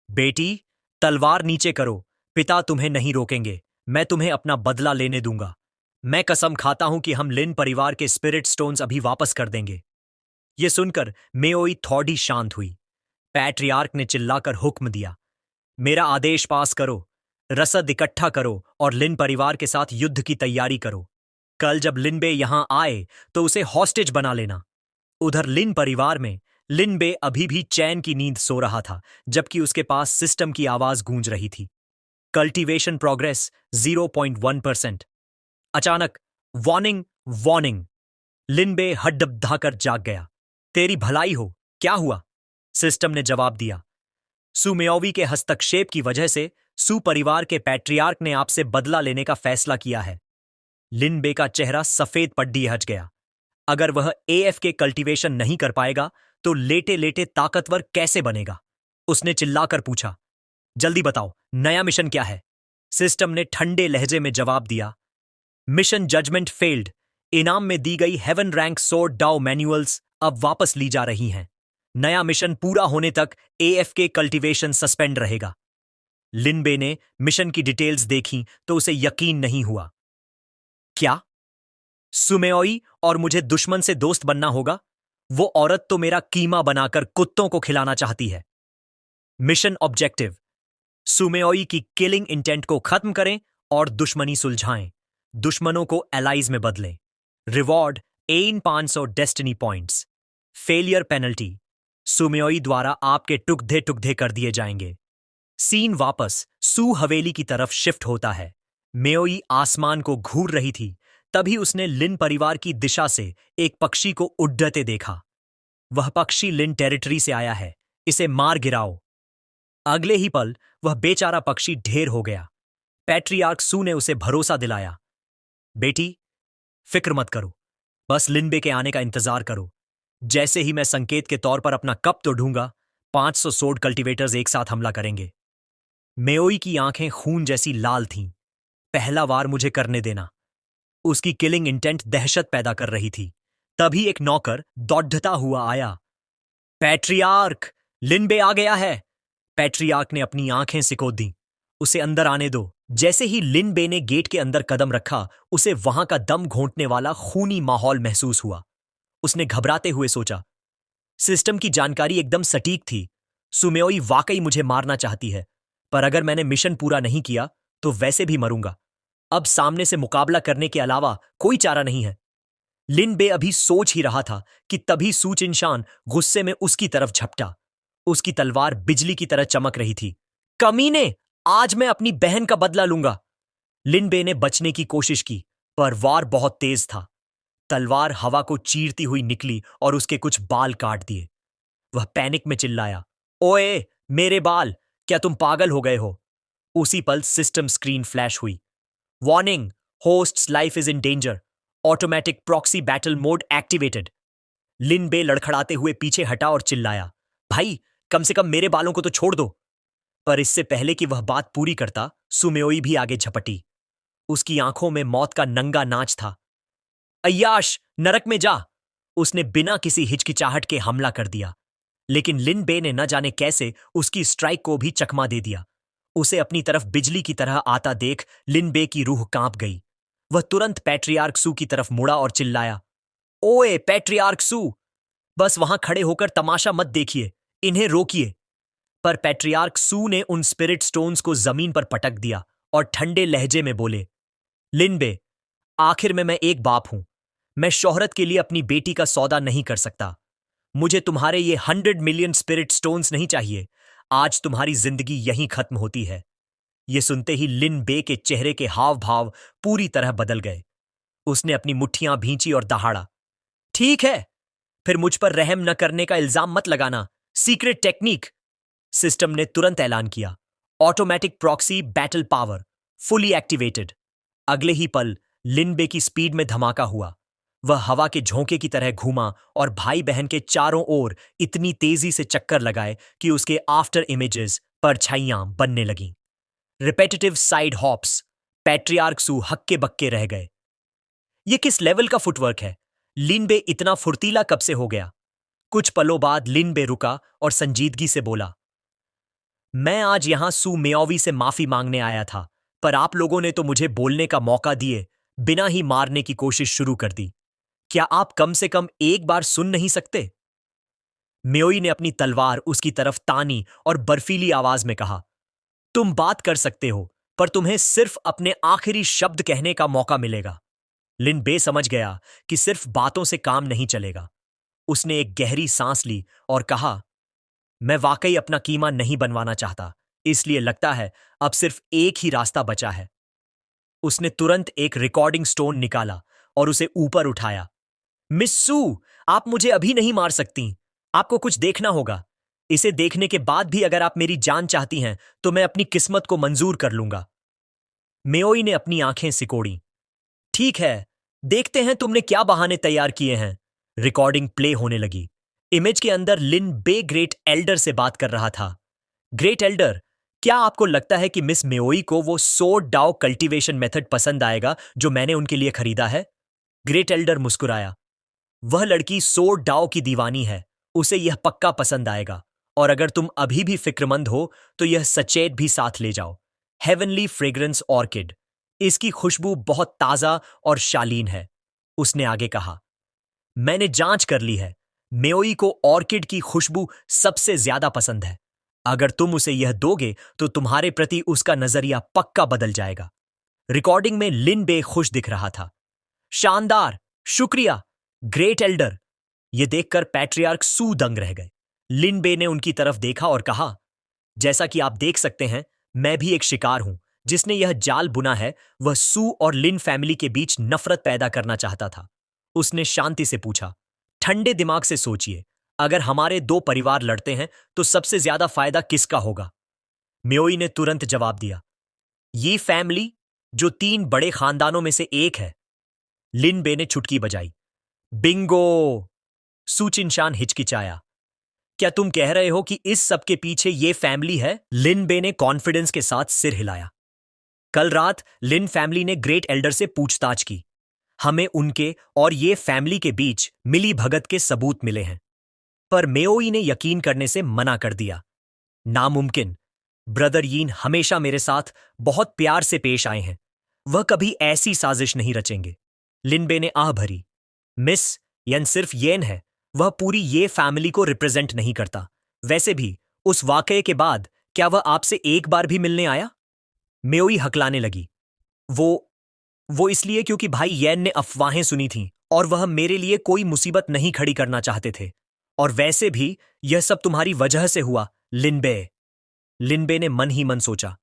Speaker 1: बेटी, तलवार नीचे करो। पिता तुम्हें नहीं रोकेंगे। मैं तुम्हें अपना बदला लेने दूंगा। मैं कसम खाता हूं कि हम लिन परिवार के स्पिरिट स्टोन्स अभी वापस कर देंगे। यह सुनकर मेओई थोड़ी शांत हुई। पैट्रियार्क ने चिल्लाकर हुक्म दिया, मेरा आदेश पास करो। रसद इकट्ठा करो और लिन परिवार के साथ युद्ध की तैयारी करो। कल जब लिनबे यहां आए तो उसे हॉस्टेज बना लेना। उधर लिन परिवार में लिनबे अभी भी चैन की नींद सो रहा था, जबकि उसके पास सिस्टम की आवाज गूंज रही थी। Cultivation progress 0.1%। अचानक वार्निंग, वार्निंग। लिनबे हड्डबडाकर जाग गया। तेरी भलाई हो, क्या हुआ? सिस्टम ने जवाब दिया, सुमेओवी के हस्तक्षेप की वजह से सू परिवार के पैट्रियार्क ने आपसे बदला लेने का फैसला किया है। लिनबे का चेहरा सफेद पड्डी हट गया। अगर वह एएफ के कल्टीवेशन नहीं कर पाएगा तो लेटे लेटे ताकतवर कैसे बनेगा? उसने चिल्लाकर पूछा, जल्दी बताओ, नया मिशन क्या है? सिस्टम ने ठंडे लहजे में जवाब दिया, मिशन जजमेंट फेल्ड। इनाम में दी गई हेवन रैंक सोर्ड डाउ मैनुअल्स अब वापस ली जा रही हैं। नया मिशन पूरा होने तक एएफ के कल्टीवेशन सस्पेंड रहेगा। लिनबे ने मिशन की डिटेल्स देखी तो उसे यकीन नहीं हुआ। क्या? सुमेओई और मुझे दुश्मन से दोस्त बनना होगा? वो औरत तो मेरा कीमा बनाकर कुत्तों को खिलाना चाहती है। मिशन ऑब्जेक्टिव, सुमेओई की किलिंग इंटेंट को खत्म करें और दुश्मनी सुलझाएं। दुश्मनों को एलाइज में बदलें। Reward an 500 destiny points. Failure penalty, सुमेओई द्वारा आपके टुकधे टुकधे कर दिए जाएंगे। सीन वापस सू हवेली की तरफ शिफ्ट होता है। मेओई आसमान को घूर रही थी, तभी उसने लिन परिवार की दिशा से एक पक्षी को उड्डते देखा। वह पक्षी लिन टेरिटरी से आया है, इसे मार गिराओ। अगले ही पल वह बेचारा पक्षी ढेर हो गया। पैट्रियार्क सू ने उसे भरोसा दिलाया, बेटी, फिक्र मत करो, बस लिनबे के आने का इंतजार करो। जैसे ही मैं संकेत के तौर पर अपना कप तो ढूंगा, 500 सोर्ड कल्टीवेटर्स एक साथ हमला करेंगे। मेओई की आंखें खून जैसी लाल थीं। पहला वार मुझे करने देना। उसकी किलिंग इंटेंट दहशत पैदा कर रही थी। तभी एक नौकर दौड़ता हुआ आया। पैट्रियार्क, लिनबे आ गया है। पैट्रियार्क ने अपनी आंखें सिकोड़ दी। उसे अंदर आने दो। जैसे ही लिनबे ने गेट के अंदर कदम रखा, उसे वहां का दम घोंटने वाला खूनी माहौल महसूस हुआ। उसने घबराते हुए सोचा, सिस्टम की जानकारी एकदम सटीक थी। सुमेओई वाकई मुझे मारना चाहती है, पर अगर मैंने मिशन पूरा नहीं किया तो वैसे भी मरूंगा। अब सामने से मुकाबला करने के अलावा कोई चारा नहीं है। लिनबे अभी सोच ही रहा था कि तभी सूचिनशान गुस्से में उसकी तरफ झपटा। उसकी तलवार बिजली की तरह चमक रही थी। कमीने, आज मैं अपनी बहन का बदला लूंगा। लिनबे ने बचने की कोशिश की, पर वार बहुत तेज था। तलवार हवा को चीरती हुई निकली और उसके कुछ बाल काट दिए। वह पैनिक में चिल्लाया, ओए, मेरे बाल, क्या तुम पागल हो गए हो? उसी पल सिस्टम स्क्रीन फ्लैश हुई। Warning, host's life is in danger. Automatic proxy battle mode activated. लिनबे लड़खड़ाते हुए पीछे हटा और चिल्लाया, भाई, कम से कम मेरे बालों को तो छोड़ दो। पर इससे पहले कि वह बात पूरी करता, सुमेओई भी आगे झपटी। उसकी आंखों में मौत का नंगा नाच था। अय्याश, नरक में जा! उसने बिना किसी हिचकिचाहट के हमला कर दिया, लेकिन लिनबे ने न जाने कैसे उसकी स्ट्राइक को भी चकमा दे दिया। उसे अपनी तरफ बिजली की तरह आता देख लिनबे की रूह कांप गई। वह तुरंत पैट्रियार्क सू की तरफ मुड़ा और चिल्लाया, ओए पैट्रियार्क सू, बस वहां खड़े होकर तमाशा मत देखिए, इन्हें रोकिए। पर पैट्रियार्क सू ने उन स्पिरिट स्टोन्स को जमीन पर पटक दिया और ठंडे लहजे में बोले, लिनबे, आखिर में मैं एक बाप हूं। मैं शोहरत के लिए अपनी बेटी का सौदा नहीं कर सकता। मुझे तुम्हारे ये 100 मिलियन स्पिरिट स्टोन्स नहीं चाहिए। आज तुम्हारी जिंदगी यहीं खत्म होती है। ये सुनते ही लिन बे के चेहरे के हाव भाव पूरी तरह बदल गए। उसने अपनी मुट्ठियां भींची और दहाड़ा, ठीक है, फिर मुझ पर रहम न करने का इल्जाम मत लगाना। सीक्रेट टेक्निक, सिस्टम ने तुरंत ऐलान किया automatic proxy battle power fully activated. अगले ही पल लिनबे की स्पीड में धमाका हुआ। वह हवा के झोंके की तरह घूमा और भाई बहन के चारों ओर इतनी तेजी से चक्कर लगाए कि उसके आफ्टर इमेजेस परछाइयां बनने लगीं। Repetitive side hops. पैट्रियार्क सू हक्के बक्के रह गए। ये किस लेवल का फुटवर्क है? लिनबे इतना फुर्तीला कब से हो गया? कुछ पलों बाद लिनबे रुका और संजीदगी से बोला, मैं आज यहां सू मेओवी से माफी मांगने आया था, पर आप लोगों ने तो मुझे बोलने का मौका दिए बिना ही मारने की कोशिश शुरू कर दी। क्या आप कम से कम एक बार सुन नहीं सकते? मेओई ने अपनी तलवार उसकी तरफ तानी और बर्फीली आवाज में कहा, तुम बात कर सकते हो, पर तुम्हें सिर्फ अपने आखिरी शब्द कहने का मौका मिलेगा। लिन बे समझ गया कि सिर्फ बातों से काम नहीं चलेगा। उसने एक गहरी सांस ली और कहा, मैं वाकई अपना कीमा नहीं बनवाना चाहता, इसलिए लगता है अब सिर्फ एक ही रास्ता बचा है। उसने तुरंत एक रिकॉर्डिंग स्टोन निकाला और उसे ऊपर उठाया। मिस सू, आप मुझे अभी नहीं मार सकती। आपको कुछ देखना होगा। इसे देखने के बाद भी अगर आप मेरी जान चाहती हैं, तो मैं अपनी किस्मत को मंजूर कर लूंगा। मेओई ने अपनी आंखें सिकोड़ी। ठीक है, देखते हैं तुमने क्या बहाने तैयार किए हैं। रिकॉर्डिंग प्ले होने लगी। इमेज के अंदर लिन बे ग्रेट एल्डर से बात कर रहा था। ग्रेट एल्डर, क्या आपको लगता है कि मिस मेओई को वो सोर्ड डाओ कल्टीवेशन मेथड पसंद आएगा जो मैंने उनके लिए खरीदा है? ग्रेट एल्डर मुस्कुराया। वह लड़की सोर्ड डाओ की दीवानी है, उसे यह पक्का पसंद आएगा। और अगर तुम अभी भी फिक्रमंद हो तो यह सचेत भी साथ ले जाओ। Heavenly fragrance orchid. इसकी खुशबू बहुत ताजा और शालीन है। उसने आगे कहा, मैंने जांच कर ली है। मेओई को ऑर्किड की खुशबू सबसे ज्यादा पसंद है। अगर तुम उसे यह दोगे तो तुम्हारे प्रति उसका नजरिया पक्का बदल जाएगा। रिकॉर्डिंग में लिन बे खुश दिख रहा था। शानदार, शुक्रिया ग्रेट एल्डर। यह देखकर पैट्रियार्क सू दंग रह गए। लिन बे ने उनकी तरफ देखा और कहा, जैसा कि आप देख सकते हैं, मैं भी एक शिकार हूं। जिसने यह जाल बुना है वह सू और लिन फैमिली के बीच नफरत पैदा करना चाहता था। उसने शांति से पूछा, ठंडे दिमाग से सोचिए, अगर हमारे दो परिवार लड़ते हैं तो सबसे ज्यादा फायदा किसका होगा? म्योई ने तुरंत जवाब दिया, ये फैमिली जो 3 बड़े खानदानों में से एक है। लिन बे ने चुटकी बजाई। बिंगो! सुचिनशान हिचकिचाया। क्या तुम कह रहे हो कि इस सब के पीछे ये फैमिली है? लिन बे ने कॉन्फिडेंस के साथ सिर हिलाया। कल रात लिन फैमिली ने ग्रेट एल्डर से पूछताछ की। हमें उनके और ये फैमिली के बीच मिली भगत के सबूत मिले हैं। पर मेओई ने यकीन करने से मना कर दिया। नामुमकिन। ब्रदर यीन हमेशा मेरे साथ बहुत प्यार से पेश आए हैं। वह कभी ऐसी साजिश नहीं रचेंगे। लिनबे ने आह भरी। मिस, यन सिर्फ येन है। वह पूरी ये फैमिली को रिप्रेजेंट नहीं करता। वैसे भी उस वाकये के बाद क्या वह आपसे एक बार भी मिलने आया? मेओई हकलाने लगी। वो इसलिए क्योंकि भाई येन ने अफवाहें सुनी थीं और वह मेरे लिए कोई मुसीबत नहीं खड़ी करना चाहते थे। और वैसे भी यह सब तुम्हारी वजह से हुआ, लिनबे। लिनबे ने मन ही मन सोचा।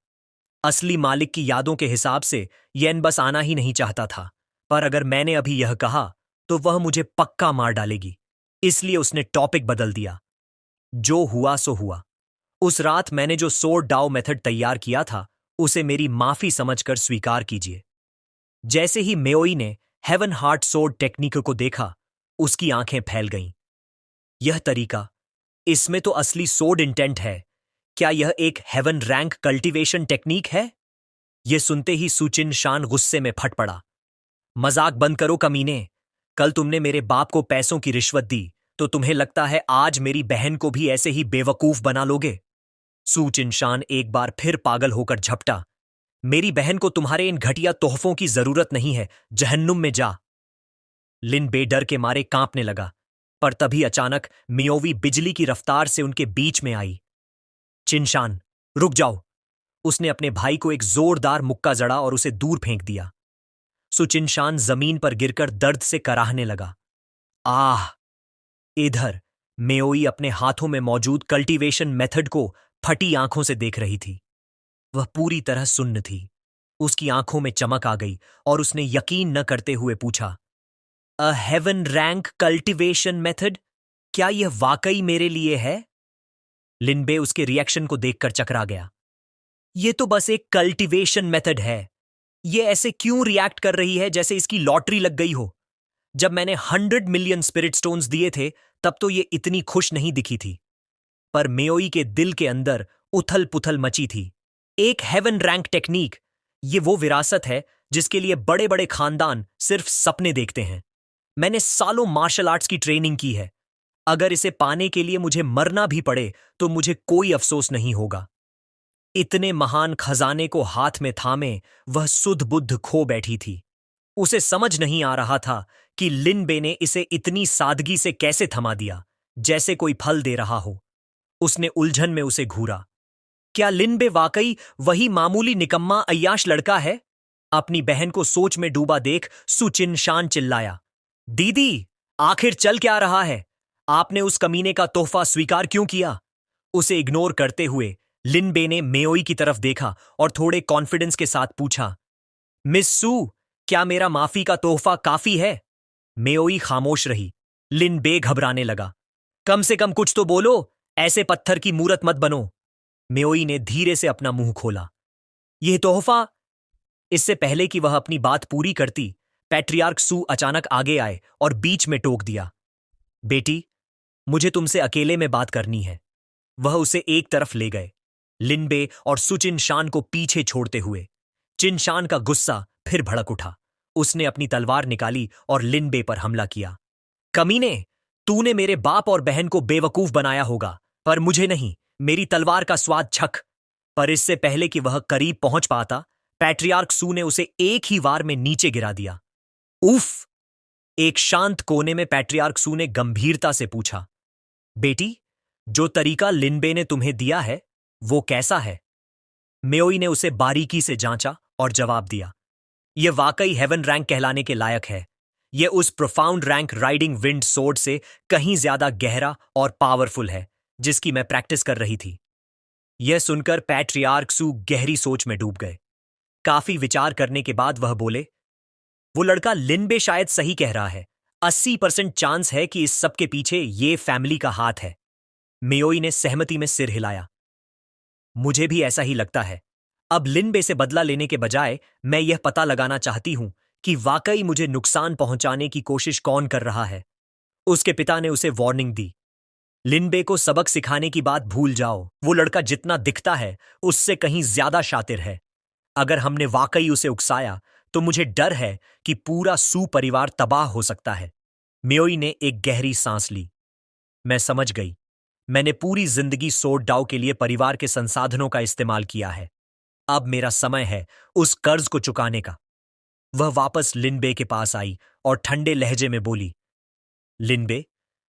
Speaker 1: असली मालिक की यादों के हिसाब से येन बस आना ही नहीं चाहता था, पर अगर मैंने अभी यह कहा तो वह मुझे पक्का मार डालेगी। इसलिए उसने टॉपिक बदल दिया। जो हुआ सो हुआ। उस रात मैंने जो सोर्ड डाओ मेथड तैयार किया था उसे मेरी माफी समझकर स्वीकार कीजिए। जैसे ही मेओई ने हेवन हार्ट सोर्ड टेक्निक को देखा, उसकी आंखें फैल गईं। यह तरीका, इसमें तो असली सोर्ड इंटेंट है। क्या यह एक हेवन रैंक कल्टीवेशन टेक्निक है? यह सुनते ही सुचिन शान गुस्से में फट पड़ा। मजाक बंद करो कमीने। कल तुमने मेरे बाप को पैसों की रिश्वत दी, तो तुम्हें लगता है आज मेरी बहन को भी ऐसे ही बेवकूफ बना लोगे? सुचिन शान एक बार फिर पागल होकर झपटा। मेरी बहन को तुम्हारे इन घटिया तोहफों की जरूरत नहीं है, जहन्नुम में जा। लिन बेडर के मारे कांपने लगा, पर तभी अचानक मियोवी बिजली की रफ्तार से उनके बीच में आई। चिनशान, रुक जाओ। उसने अपने भाई को एक जोरदार मुक्का जड़ा और उसे दूर फेंक दिया। सुचिनशान जमीन पर गिरकर दर्द से कराहने लगा। आह! इधर मेओई अपने हाथों में मौजूद कल्टीवेशन मेथड को फटी आंखों से देख रही थी। वह पूरी तरह सुन्न थी। उसकी आंखों में चमक आ गई और उसने यकीन न करते हुए पूछा, अ हेवन रैंक कल्टीवेशन मेथड? क्या यह वाकई मेरे लिए है? लिनबे उसके रिएक्शन को देखकर चकरा गया। ये तो बस एक कल्टीवेशन मेथड है। ये ऐसे क्यों रिएक्ट कर रही है जैसे इसकी लॉटरी लग गई हो? जब मैंने 100 मिलियन स्पिरिट स्टोन्स दिए थे, तब तो ये इतनी खुश नहीं दिखी थी। पर मेओई के दिल के अंदर उथल पुथल मची थी। एक हेवन रैंक टेक्निक, ये वो विरासत है जिसके लिए बड़े बड़े खानदान सिर्फ सपने देखते हैं। मैंने सालों मार्शल आर्ट्स की ट्रेनिंग की है। अगर इसे पाने के लिए मुझे मरना भी पड़े तो मुझे कोई अफसोस नहीं होगा। इतने महान खजाने को हाथ में थामे वह सुध बुद्ध खो बैठी थी। उसे समझ नहीं आ रहा था कि लिन बे ने इसे इतनी सादगी से कैसे थमा दिया, जैसे कोई फल दे रहा हो। उसने उलझन में उसे घूरा। क्या लिन बे वाकई वही मामूली निकम्मा अय्याश लड़का है? अपनी बहन को सोच में डूबा देख सुचिन शान चिल्लाया, दीदी, आखिर चल क्या रहा है? आपने उस कमीने का तोहफा स्वीकार क्यों किया? उसे इग्नोर करते हुए लिन बे ने मेओई की तरफ देखा और थोड़े कॉन्फिडेंस के साथ पूछा, मिस सू, क्या मेरा माफी का तोहफा काफी है? मेओई खामोश रही। लिन बे घबराने लगा। कम से कम कुछ तो बोलो, ऐसे पत्थर की मूरत मत बनो। मेओई ने धीरे से अपना मुंह खोला। यह तोहफा। इससे पहले कि वह अपनी बात पूरी करती, पैट्रियार्क सू अचानक आगे आए और बीच में टोक दिया, बेटी, मुझे तुमसे अकेले में बात करनी है। वह उसे एक तरफ ले गए, लिनबे और सुचिन शान को पीछे छोड़ते हुए। चिनशान का गुस्सा फिर भड़क उठा। उसने अपनी तलवार निकाली और लिनबे पर हमला किया। कमीने, तूने मेरे बाप और बहन को बेवकूफ बनाया होगा, पर मुझे नहीं। मेरी तलवार का स्वाद छक। पर इससे पहले कि वह करीब पहुंच पाता, पैट्रियार्क सू ने उसे एक ही वार में नीचे गिरा दिया। उफ! एक शांत कोने में पैट्रियार्क सू ने गंभीरता से पूछा, बेटी, जो तरीका लिनबे ने तुम्हें दिया है, वो कैसा है? मेओई ने उसे बारीकी से जांचा और जवाब दिया, यह वाकई हेवन रैंक कहलाने के लायक है। यह उस profound rank riding wind sword से कहीं ज्यादा गहरा और पावरफुल है, जिसकी मैं प्रैक्टिस कर रही थी। यह सुनकर पैट्रियार्क सू गहरी सोच में डूब गए। काफी विचार करने के बाद वह बोले, वो लड़का लिनबे शायद सही कह रहा है। 80% चांस है कि इस सब के पीछे ये फैमिली का हाथ है। मेओई ने सहमति में सिर हिलाया। मुझे भी ऐसा ही लगता है। अब लिनबे से बदला लेने के बजाय मैं यह पता लगाना चाहती हूं कि वाकई मुझे नुकसान पहुंचाने की कोशिश कौन कर रहा है। उसके पिता ने उसे वार्निंग दी, लिनबे को सबक सिखाने की बात भूल जाओ। वो लड़का जितना दिखता है उससे कहीं ज्यादा शातिर है। अगर हमने वाकई उसे उकसाया तो मुझे डर है कि पूरा सू परिवार तबाह हो सकता है। मेओई ने एक गहरी सांस ली। मैं समझ गई। मैंने पूरी जिंदगी सोड डाउ के लिए परिवार के संसाधनों का इस्तेमाल किया है। अब मेरा समय है उस कर्ज को चुकाने का। वह वापस लिनबे के पास आई और ठंडे लहजे में बोली, लिनबे,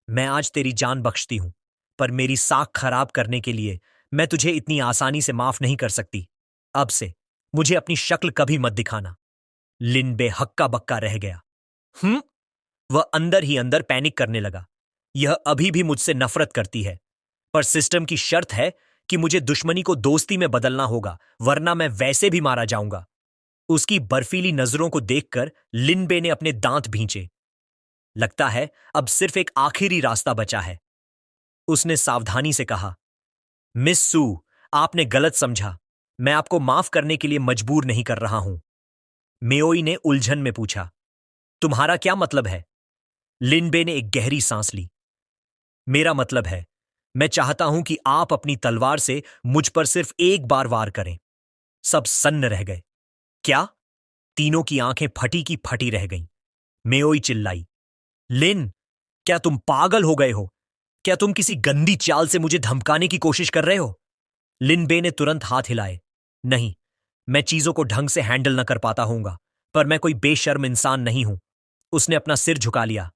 Speaker 1: मैं आज तेरी जान बख्शती हूं, पर मेरी साख खराब करने के लिए मैं तुझे इतनी आसानी से माफ नहीं कर सकती। अब से मुझे अपनी शक्ल कभी मत दिखाना। लिनबे हक्का बक्का रह गया। वह अंदर ही अंदर पैनिक करने लगा। यह अभी भी मुझसे नफरत करती है, पर सिस्टम की शर्त है कि मुझे दुश्मनी को दोस्ती में बदलना होगा, वरना मैं वैसे भी मारा जाऊंगा। उसकी बर्फीली नजरों को देखकर लिनबे ने अपने दांत भींचे। लगता है अब सिर्फ एक आखिरी रास्ता बचा है। उसने सावधानी से कहा, मिस सू, आपने गलत समझा। मैं आपको माफ करने के लिए मजबूर नहीं कर रहा हूं। मेओई ने उलझन में पूछा, तुम्हारा क्या मतलब है? लिनबे ने एक गहरी सांस ली। मेरा मतलब है, मैं चाहता हूं कि आप अपनी तलवार से मुझ पर सिर्फ एक बार वार करें। सब सन्न रह गए। क्या? तीनों की आंखें फटी की फटी रह गईं। मेओई चिल्लाई, लिन, क्या तुम पागल हो गए हो? क्या तुम किसी गंदी चाल से मुझे धमकाने की कोशिश कर रहे हो? लिनबे ने तुरंत हाथ हिलाए। नहीं, मैं चीजों को ढंग से हैंडल न कर पाता होऊंगा, पर मैं कोई बेशर्म इंसान नहीं हूं। उसने अपना सिर झुका लिया।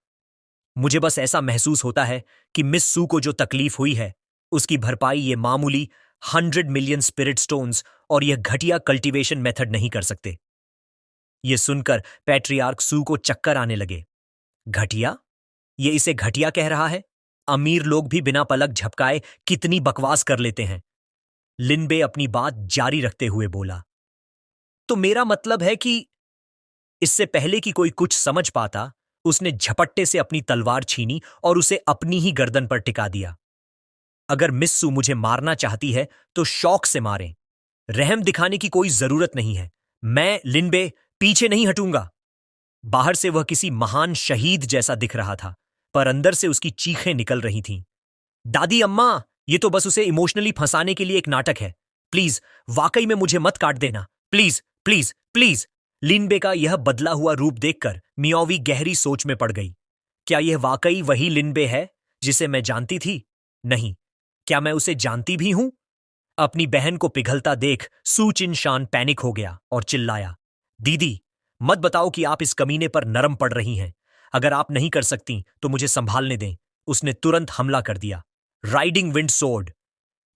Speaker 1: मुझे बस ऐसा महसूस होता है कि मिस सू को जो तकलीफ हुई है, उसकी भरपाई ये मामूली 100 मिलियन स्पिरिट स्टोन्स और यह घटिया कल्टीवेशन मेथड नहीं कर सकते। यह सुनकर पैट्रियार्क सू को चक्कर आने लगे। घटिया? ये इसे घटिया कह रहा है? अमीर लोग भी बिना पलक झपकाए कितनी बकवास कर लेते हैं। लिनबे अपनी बात जारी रखते हुए बोला, तो मेरा मतलब है कि इससे पहले कि कोई कुछ समझ पाता, उसने झपट्टे से अपनी तलवार छीनी और उसे अपनी ही गर्दन पर टिका दिया। अगर मिस्सू मुझे मारना चाहती है तो शौक से मारें। रहम दिखाने की कोई जरूरत नहीं है। मैं लिनबे पीछे नहीं हटूंगा। बाहर से वह किसी महान शहीद जैसा दिख रहा था, पर अंदर से उसकी चीखें निकल रही थीं। दादी अम्मा, ये तो बस उसे इमोशनली फंसाने के लिए एक नाटक है। प्लीज, वाकई में मुझे मत काट देना। Please please please. लिनबे का यह बदला हुआ रूप देखकर मियावी गहरी सोच में पड़ गई। क्या यह वाकई वही लिनबे है जिसे मैं जानती थी? नहीं। क्या मैं उसे जानती भी हूं? अपनी बहन को पिघलता देख सू चिन शान पैनिक हो गया और चिल्लाया, दीदी, मत बताओ कि आप इस कमीने पर नरम पड़ रही हैं। अगर आप नहीं कर सकती तो मुझे संभालने दें। उसने तुरंत हमला कर दिया, राइडिंग विंड सोर्ड।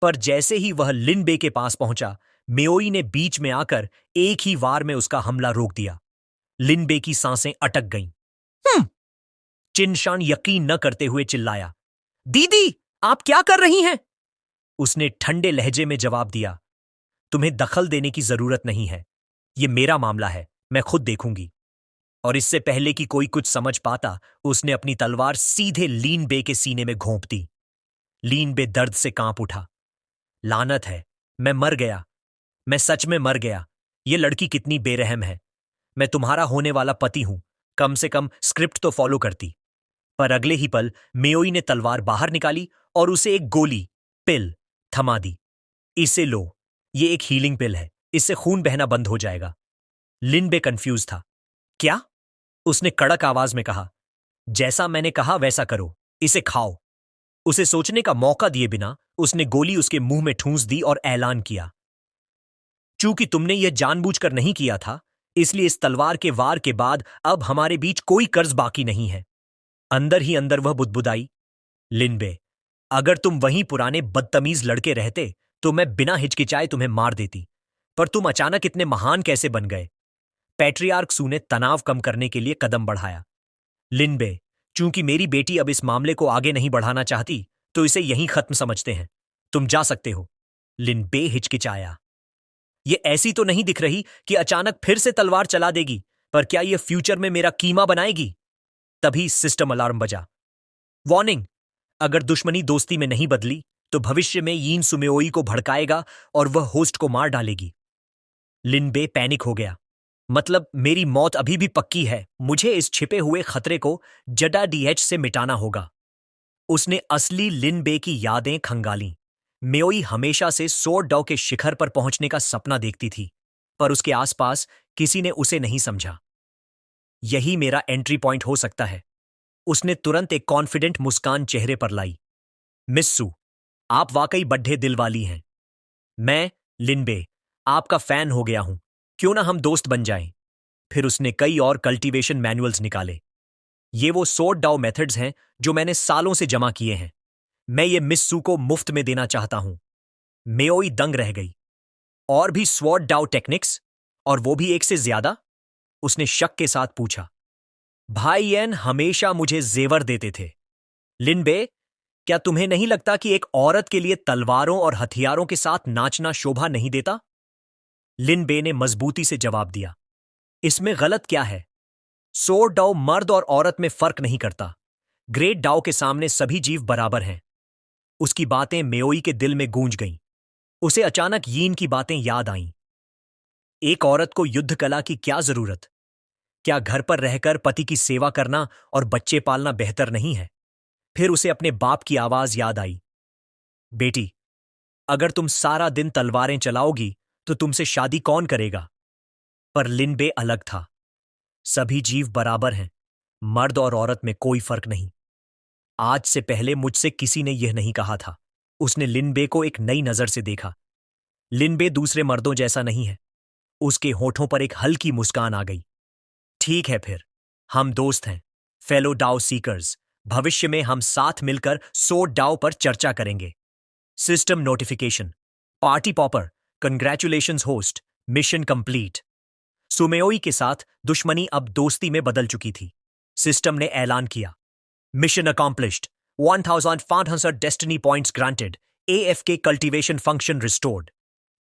Speaker 1: पर जैसे ही वह लिनबे के पास पहुंचा, मेओई ने बीच में आकर एक ही वार में उसका हमला रोक दिया। लिनबे की सांसें अटक गईं। हम्म। चिनशान यकीन न करते हुए चिल्लाया, दीदी, आप क्या कर रही हैं? उसने ठंडे लहजे में जवाब दिया, तुम्हें दखल देने की जरूरत नहीं है। यह मेरा मामला है, मैं खुद देखूंगी। और इससे पहले कि कोई कुछ समझ पाता, उसने अपनी तलवार सीधे लीन बे के सीने में घोंप दी। लीन बे दर्द से कांप उठा। लानत है, मैं मर गया। मैं सच में मर गया। यह लड़की कितनी बेरहम है। मैं तुम्हारा होने वाला पति हूं। कम से कम स्क्रिप्ट तो फॉलो करती। पर अगले ही पल मेओई ने तलवार बाहर निकाली और उसे एक गोली पिल थमा दी। इसे लो, ये एक हीलिंग पिल है। इससे खून बहना बंद हो जाएगा। लिनबे कंफ्यूज था। क्या? उसने कड़क आवाज में कहा, जैसा मैंने कहा वैसा करो। इसे खाओ। उसे सोचने का मौका दिए बिना उसने गोली उसके मुंह में ठूंस दी और ऐलान किया, चूंकि तुमने यह जानबूझकर नहीं किया था, इसलिए इस तलवार के वार के बाद अब हमारे बीच कोई कर्ज बाकी नहीं है। अंदर ही अंदर वह बुदबुदाई, लिनबे, अगर तुम वहीं पुराने बदतमीज लड़के रहते तो मैं बिना हिचकिचाए तुम्हें मार देती। पर तुम अचानक इतने महान कैसे बन गए? पैट्रियार्क सू ने तनाव कम करने के लिए कदम बढ़ाया। लिनबे, चूंकि मेरी बेटी अब इस मामले को आगे नहीं बढ़ाना चाहती, तो इसे यहीं खत्म समझते हैं। तुम जा सकते हो। लिनबे हिचकिचाया। ये ऐसी तो नहीं दिख रही कि अचानक फिर से तलवार चला देगी, पर क्या यह फ्यूचर में मेरा कीमा बनाएगी? तभी सिस्टम अलार्म बजा। वार्निंग, अगर दुश्मनी दोस्ती में नहीं बदली तो भविष्य में यीन सुमेओई को भड़काएगा और वह होस्ट को मार डालेगी। लिनबे पैनिक हो गया। मतलब मेरी मौत अभी भी पक्की है। मुझे इस छिपे हुए खतरे को जडा डीएच से मिटाना होगा। उसने असली लिनबे की यादें खंगालीं। मेओई हमेशा से सोरडाओ के शिखर पर पहुंचने का सपना देखती थी, पर उसके आसपास किसी ने उसे नहीं समझा। यही मेरा एंट्री पॉइंट हो सकता है। उसने तुरंत एक कॉन्फिडेंट मुस्कान चेहरे पर लाई। मिस सू, आप वाकई बड्ढे दिल वाली हैं। मैं, लिनबे, आपका फैन हो गया हूं। क्यों ना हम दोस्त बन जाएं? फिर उसने कई और कल्टीवेशन मैनुअल्स निकाले। ये वो सोर्ड डाउ मेथड्स हैं जो मैंने सालों से जमा किए हैं। मैं ये मिस सू को मुफ्त में देना चाहता हूं। मेओई दंग रह गई। और भी स्वॉर्ड डाउ टेक्निक्स? और वो भी एक से ज्यादा? उसने शक के साथ पूछा। भाई एन हमेशा मुझे जेवर देते थे। लिनबे, क्या तुम्हें नहीं लगता कि एक औरत के लिए तलवारों और हथियारों के साथ नाचना शोभा नहीं देता? लिनबे ने मजबूती से जवाब दिया, इसमें गलत क्या है? सोर्ड डाउ मर्द और औरत में फर्क नहीं करता। ग्रेट डाउ के सामने सभी जीव बराबर हैं। उसकी बातें मेओई के दिल में गूंज गईं। उसे अचानक यीन की बातें याद आईं। एक औरत को युद्ध कला की क्या जरूरत? क्या घर पर रहकर पति की सेवा करना और बच्चे पालना बेहतर नहीं है? फिर उसे अपने बाप की आवाज याद आई, बेटी, अगर तुम सारा दिन तलवारें चलाओगी तो तुमसे शादी कौन करेगा? पर लिनबे अलग था। सभी जीव बराबर हैं। मर्द और औरत में कोई फर्क नहीं। आज से पहले मुझसे किसी ने यह नहीं कहा था। उसने लिनबे को एक नई नजर से देखा। लिनबे दूसरे मर्दों जैसा नहीं है। उसके होठों पर एक हल्की मुस्कान आ गई। ठीक है, फिर हम दोस्त हैं, फेलो डाओ सीकर्स। भविष्य में हम साथ मिलकर सोर्ड डाओ पर चर्चा करेंगे। System notification, party popper, congratulations host, mission complete. सुमेओई के साथ दुश्मनी अब दोस्ती में बदल चुकी थी। सिस्टम ने ऐलान किया, mission accomplished, 1500 destiny points granted, AFK cultivation function restored.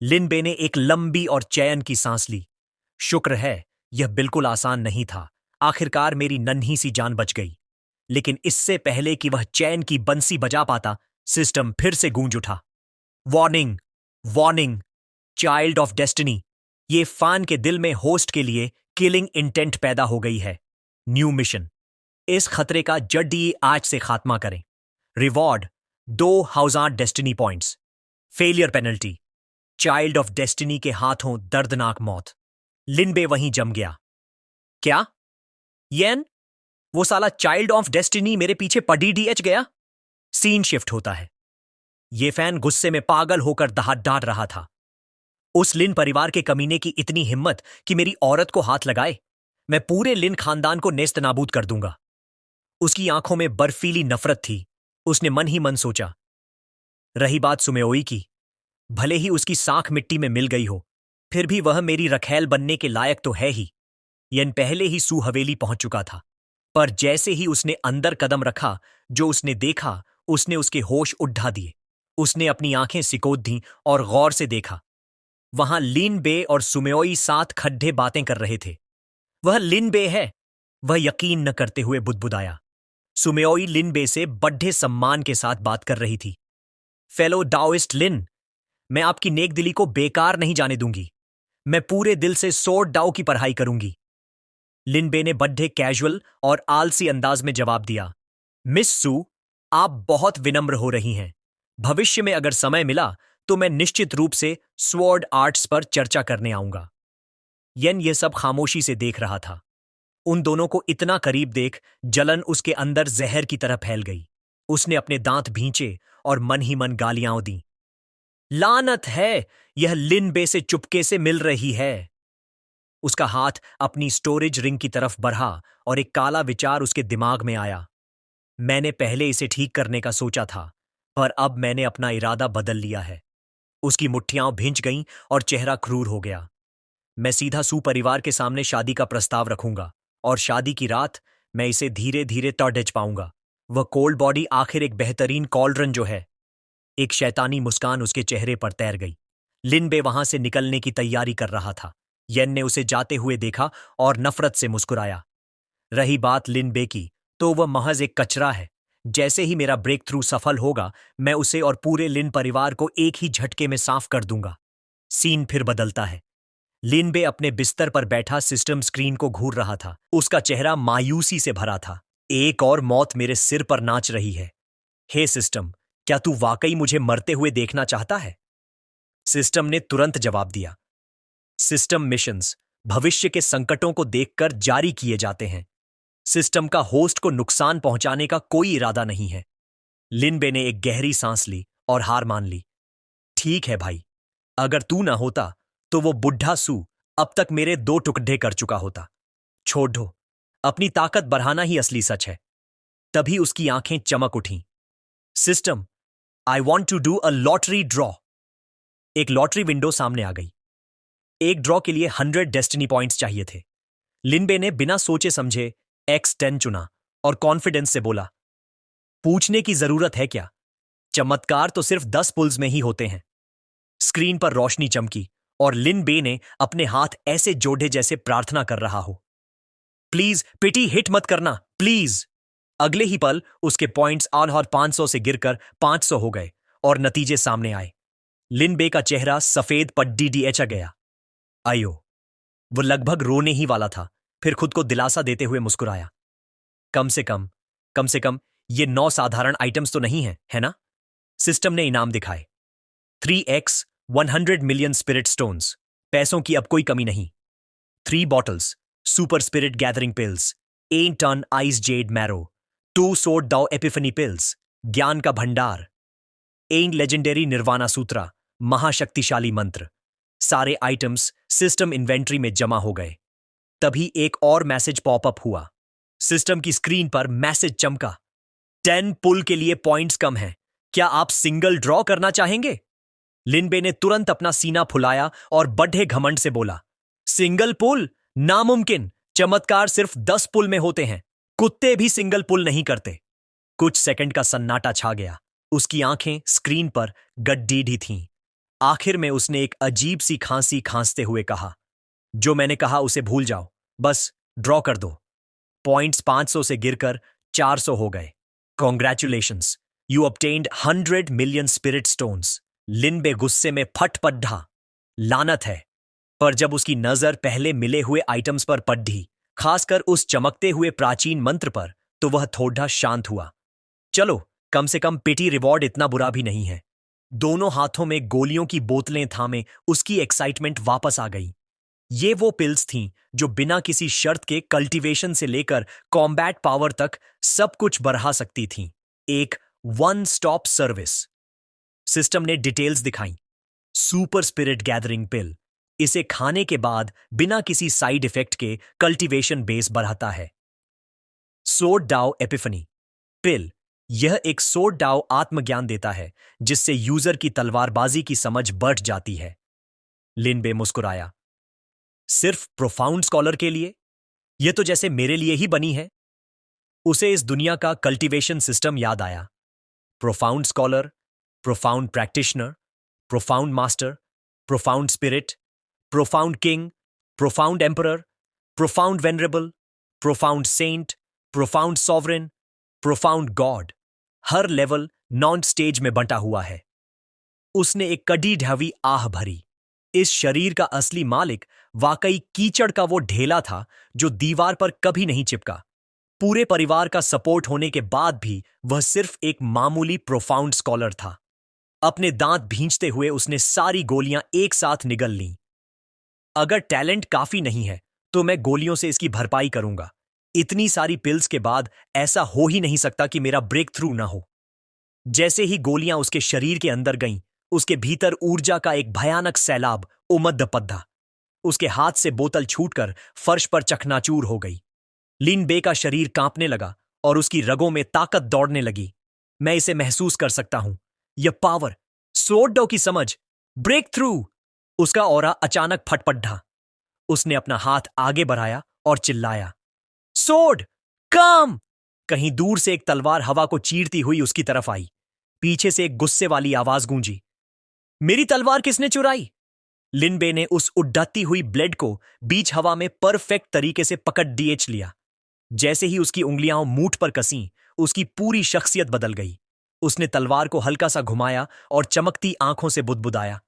Speaker 1: लिनबे ने एक लंबी और चैन की सांस ली। शुक्र है, यह बिल्कुल आसान नहीं था। आखिरकार मेरी नन्ही सी जान बच गई। लेकिन इससे पहले कि वह चैन की बंसी बजा पाता, सिस्टम फिर से गूंज उठा। Warning, warning, child of destiny. ये फैन के दिल में होस्ट के लिए किलिंग इंटेंट पैदा हो गई है। न्यू मिशन, इस खतरे का जल्दी आज से खात्मा करें। Reward 2,000 destiny points. Failure penalty, child of destiny के हाथों दर्दनाक मौत। लिनबे वहीं जम गया। क्या येन, वो साला चाइल्ड ऑफ डेस्टिनी मेरे पीछे पडीडीएच गया। सीन शिफ्ट होता है। ये फैन गुस्से में पागल होकर दहाड़ डांट रहा था। उस लिन परिवार के कमीने की इतनी हिम्मत कि मेरी औरत को हाथ लगाए। मैं पूरे लिन खानदान को नेस्त नाबूद कर दूंगा। उसकी आंखों में बर्फीली नफरत थी। उसने मन ही मन सोचा। रही बात सुमेओई की, भले ही उसकी साख मिट्टी में मिल गई हो, फिर भी वह मेरी रखैल बनने के लायक तो है ही। यन पहले ही सू हवेली पहुंच चुका था, पर जैसे ही उसने अंदर कदम रखा, जो उसने देखा उसने उसके होश उड़ा दिए। उसने अपनी आंखें सिकोड़ दी और गौर से देखा। वहां लिन बे और सुमेओई साथ खड्डे बातें कर रहे थे। वह लिन बे है, वह यकीन न करते हुए बुदबुदाया। सुमेओई लिन बे से बड्ढे सम्मान के साथ बात कर रही थी। फेलो डाओइस्ट लिन, मैं आपकी नेक दिली को बेकार नहीं जाने दूंगी। मैं पूरे दिल से सोर्ड डाओ की पढ़ाई करूंगी। लिन बे ने बड्ढे कैजुअल और आलसी अंदाज में जवाब दिया। मिस सू, आप बहुत विनम्र हो रही हैं। भविष्य में अगर समय मिला तो मैं निश्चित रूप से स्वॉर्ड आर्ट्स पर चर्चा करने आऊंगा। येन ये सब खामोशी से देख रहा था। उन दोनों को इतना करीब देख जलन उसके अंदर जहर की तरह फैल गई। उसने अपने दांत भींचे और मन ही मन गालियां दी। लानत है, यह लिन बे से चुपके से मिल रही है। उसका हाथ अपनी स्टोरेज रिंग की तरफ बढ़ा और एक काला विचार उसके दिमाग में आया। मैंने पहले इसे ठीक करने का सोचा था, पर अब मैंने अपना इरादा बदल लिया है। उसकी मुट्ठियां भींच गईं और चेहरा क्रूर हो गया। मैं सीधा सू परिवार के सामने शादी का प्रस्ताव रखूंगा और शादी की रात मैं इसे धीरे धीरे टॉर्डेज पाऊंगा। वह कोल्ड बॉडी आखिर एक बेहतरीन कॉल्ड्रन जो है। एक शैतानी मुस्कान उसके चेहरे पर तैर गई। लिन बे वहां से निकलने की तैयारी कर रहा था। येन ने उसे जाते हुए देखा और नफरत से मुस्कुराया। रही बात लिन बे की, तो वह महज एक कचरा है। जैसे ही मेरा ब्रेक थ्रू सफल होगा, मैं उसे और पूरे लिन परिवार को एक ही झटके में साफ कर दूंगा। सीन फिर बदलता है। लिन बे अपने बिस्तर पर बैठा सिस्टम स्क्रीन को घूर रहा था। उसका चेहरा मायूसी से भरा था। एक और मौत मेरे सिर पर नाच रही है। हे सिस्टम, क्या तू वाकई मुझे मरते हुए देखना चाहता है? सिस्टम ने तुरंत जवाब दिया। सिस्टम मिशंस भविष्य के संकटों को देखकर जारी किए जाते हैं। सिस्टम का होस्ट को नुकसान पहुंचाने का कोई इरादा नहीं है। लिन बे ने एक गहरी सांस ली और हार मान ली। ठीक है भाई, अगर तू ना होता तो वो बुढ़ा सू अब तक मेरे 2 टुकड़े कर चुका होता। छोड़ दो, अपनी ताकत बढ़ाना ही असली सच है। तभी उसकी आंखें चमक उठीं। System, I want to do a lottery draw. एक लॉटरी विंडो सामने आ गई। एक ड्रॉ के लिए 100 डेस्टिनी पॉइंट्स चाहिए थे। लिनबे ने बिना सोचे समझे X10 चुना और कॉन्फिडेंस से बोला, पूछने की जरूरत है क्या? चमत्कार तो सिर्फ 10 पुल्स में ही होते हैं। स्क्रीन पर रोशनी चमकी और लिन बे ने अपने हाथ ऐसे जोड़े जैसे प्रार्थना कर रहा हो। प्लीज पिटी हिट मत करना, प्लीज। अगले ही पल उसके पॉइंट्स और 500 से गिरकर 500 हो गए और नतीजे सामने आए। लिन बे का चेहरा सफेद पड्डी डीएचा गया। आयो, वो लगभग रोने ही वाला था, फिर खुद को दिलासा देते हुए मुस्कुराया। कम से कम ये 9 साधारण आइटम्स तो नहीं है ना? सिस्टम ने इनाम दिखाए। 3x 100 million spirit stones. पैसों की अब कोई कमी नहीं। 3 bottles super spirit gathering pills, 1 ton ice jade marrow, 2 सोड दाओ एपिफनी पिल्स, ज्ञान का भंडार, 1 लेजेंडरी निर्वाणा सूत्रा, महाशक्तिशाली मंत्र। सारे आइटम्स सिस्टम इन्वेंट्री में जमा हो गए। तभी एक और मैसेज पॉपअप हुआ। सिस्टम की स्क्रीन पर मैसेज चमका। 10 पुल के लिए पॉइंट्स कम हैं। क्या आप सिंगल ड्रॉ करना चाहेंगे? लिनबे ने तुरंत अपना सीना फुलाया और बड़े घमंड से बोला, सिंगल पुल? नामुमकिन। चमत्कार सिर्फ 10 पुल में होते हैं। कुत्ते भी सिंगल पुल नहीं करते। कुछ सेकंड का सन्नाटा छा गया। उसकी आंखें स्क्रीन पर गड्डीढ़ी थीं। आखिर में उसने एक अजीब सी खांसी खांसते हुए कहा, जो मैंने कहा उसे भूल जाओ, बस ड्रॉ कर दो। पॉइंट्स 500 से गिरकर 400 हो गए। Congratulations, you obtained 100 million spirit stones. लिनबे गुस्से में फट पड्ढा। लानत है। पर जब उसकी नजर पहले मिले हुए आइटम्स पर पड़ी, खासकर उस चमकते हुए प्राचीन मंत्र पर, तो वह थोड़ा शांत हुआ। चलो, कम से कम पिटी रिवॉर्ड इतना बुरा भी नहीं है। दोनों हाथों में गोलियों की बोतलें थामे उसकी एक्साइटमेंट वापस आ गई। ये वो पिल्स थीं जो बिना किसी शर्त के कल्टीवेशन से लेकर कॉम्बैट पावर तक सब कुछ बढ़ा सकती थीं। एक वन स्टॉप सर्विस। सिस्टम ने डिटेल्स दिखाई। सुपर स्पिरिट गैदरिंग पिल। इसे खाने के बाद बिना किसी साइड इफेक्ट के कल्टीवेशन बेस बढ़ाता है। सोड डाओ एपिफनी पिल। यह एक सोड डाओ आत्मज्ञान देता है जिससे यूजर की तलवारबाजी की समझ बढ़ जाती है। लिनबे मुस्कुराया। सिर्फ प्रोफाउंड स्कॉलर के लिए? यह तो जैसे मेरे लिए ही बनी है। उसे इस दुनिया का कल्टीवेशन सिस्टम याद आया। Profound scholar, profound practitioner, profound master, profound spirit, profound king, profound emperor, profound venerable, profound saint, profound sovereign, profound god. हर लेवल नॉन स्टेज में बंटा हुआ है। उसने एक कड़ी ढावी आह भरी। इस शरीर का असली मालिक वाकई कीचड़ का वो ढेला था जो दीवार पर कभी नहीं चिपका। पूरे परिवार का सपोर्ट होने के बाद भी वह सिर्फ एक मामूली प्रोफाउंड स्कॉलर था। अपने दांत भींचते हुए उसने सारी गोलियां एक साथ निगल लीं। अगर टैलेंट काफी नहीं है तो मैं गोलियों से इसकी भरपाई करूंगा। इतनी सारी पिल्स के बाद ऐसा हो ही नहीं सकता कि मेरा ब्रेक थ्रू ना हो। जैसे ही गोलियां उसके शरीर के अंदर गईं, उसके भीतर ऊर्जा का एक भयानक सैलाब उमड़ पद्धा। उसके हाथ से बोतल छूटकर फर्श पर चकनाचूर हो गई। लिन बे का शरीर कांपने लगा और उसकी रगों में ताकत दौड़ने लगी। मैं इसे महसूस कर सकता हूं। यह पावर, सोर्डो की समझ, ब्रेक थ्रू। उसका ऑरा अचानक फटफटा। उसने अपना हाथ आगे बढ़ाया और चिल्लाया, सोर्ड कम। कहीं दूर से एक तलवार हवा को चीरती हुई उसकी तरफ आई। पीछे से एक गुस्से वाली आवाज गूंजी, मेरी तलवार किसने चुराई? लिनबे ने उस उड्डाती हुई ब्लेड को बीच हवा में परफेक्ट तरीके से पकड़ डीएच लिया। जैसे ही उसकी उंगलियां मूठ पर कसीं, उसकी पूरी शख्सियत बदल गई। उसने तलवार को हल्का सा घुमाया और चमकती आंखों से बुदबुदाया,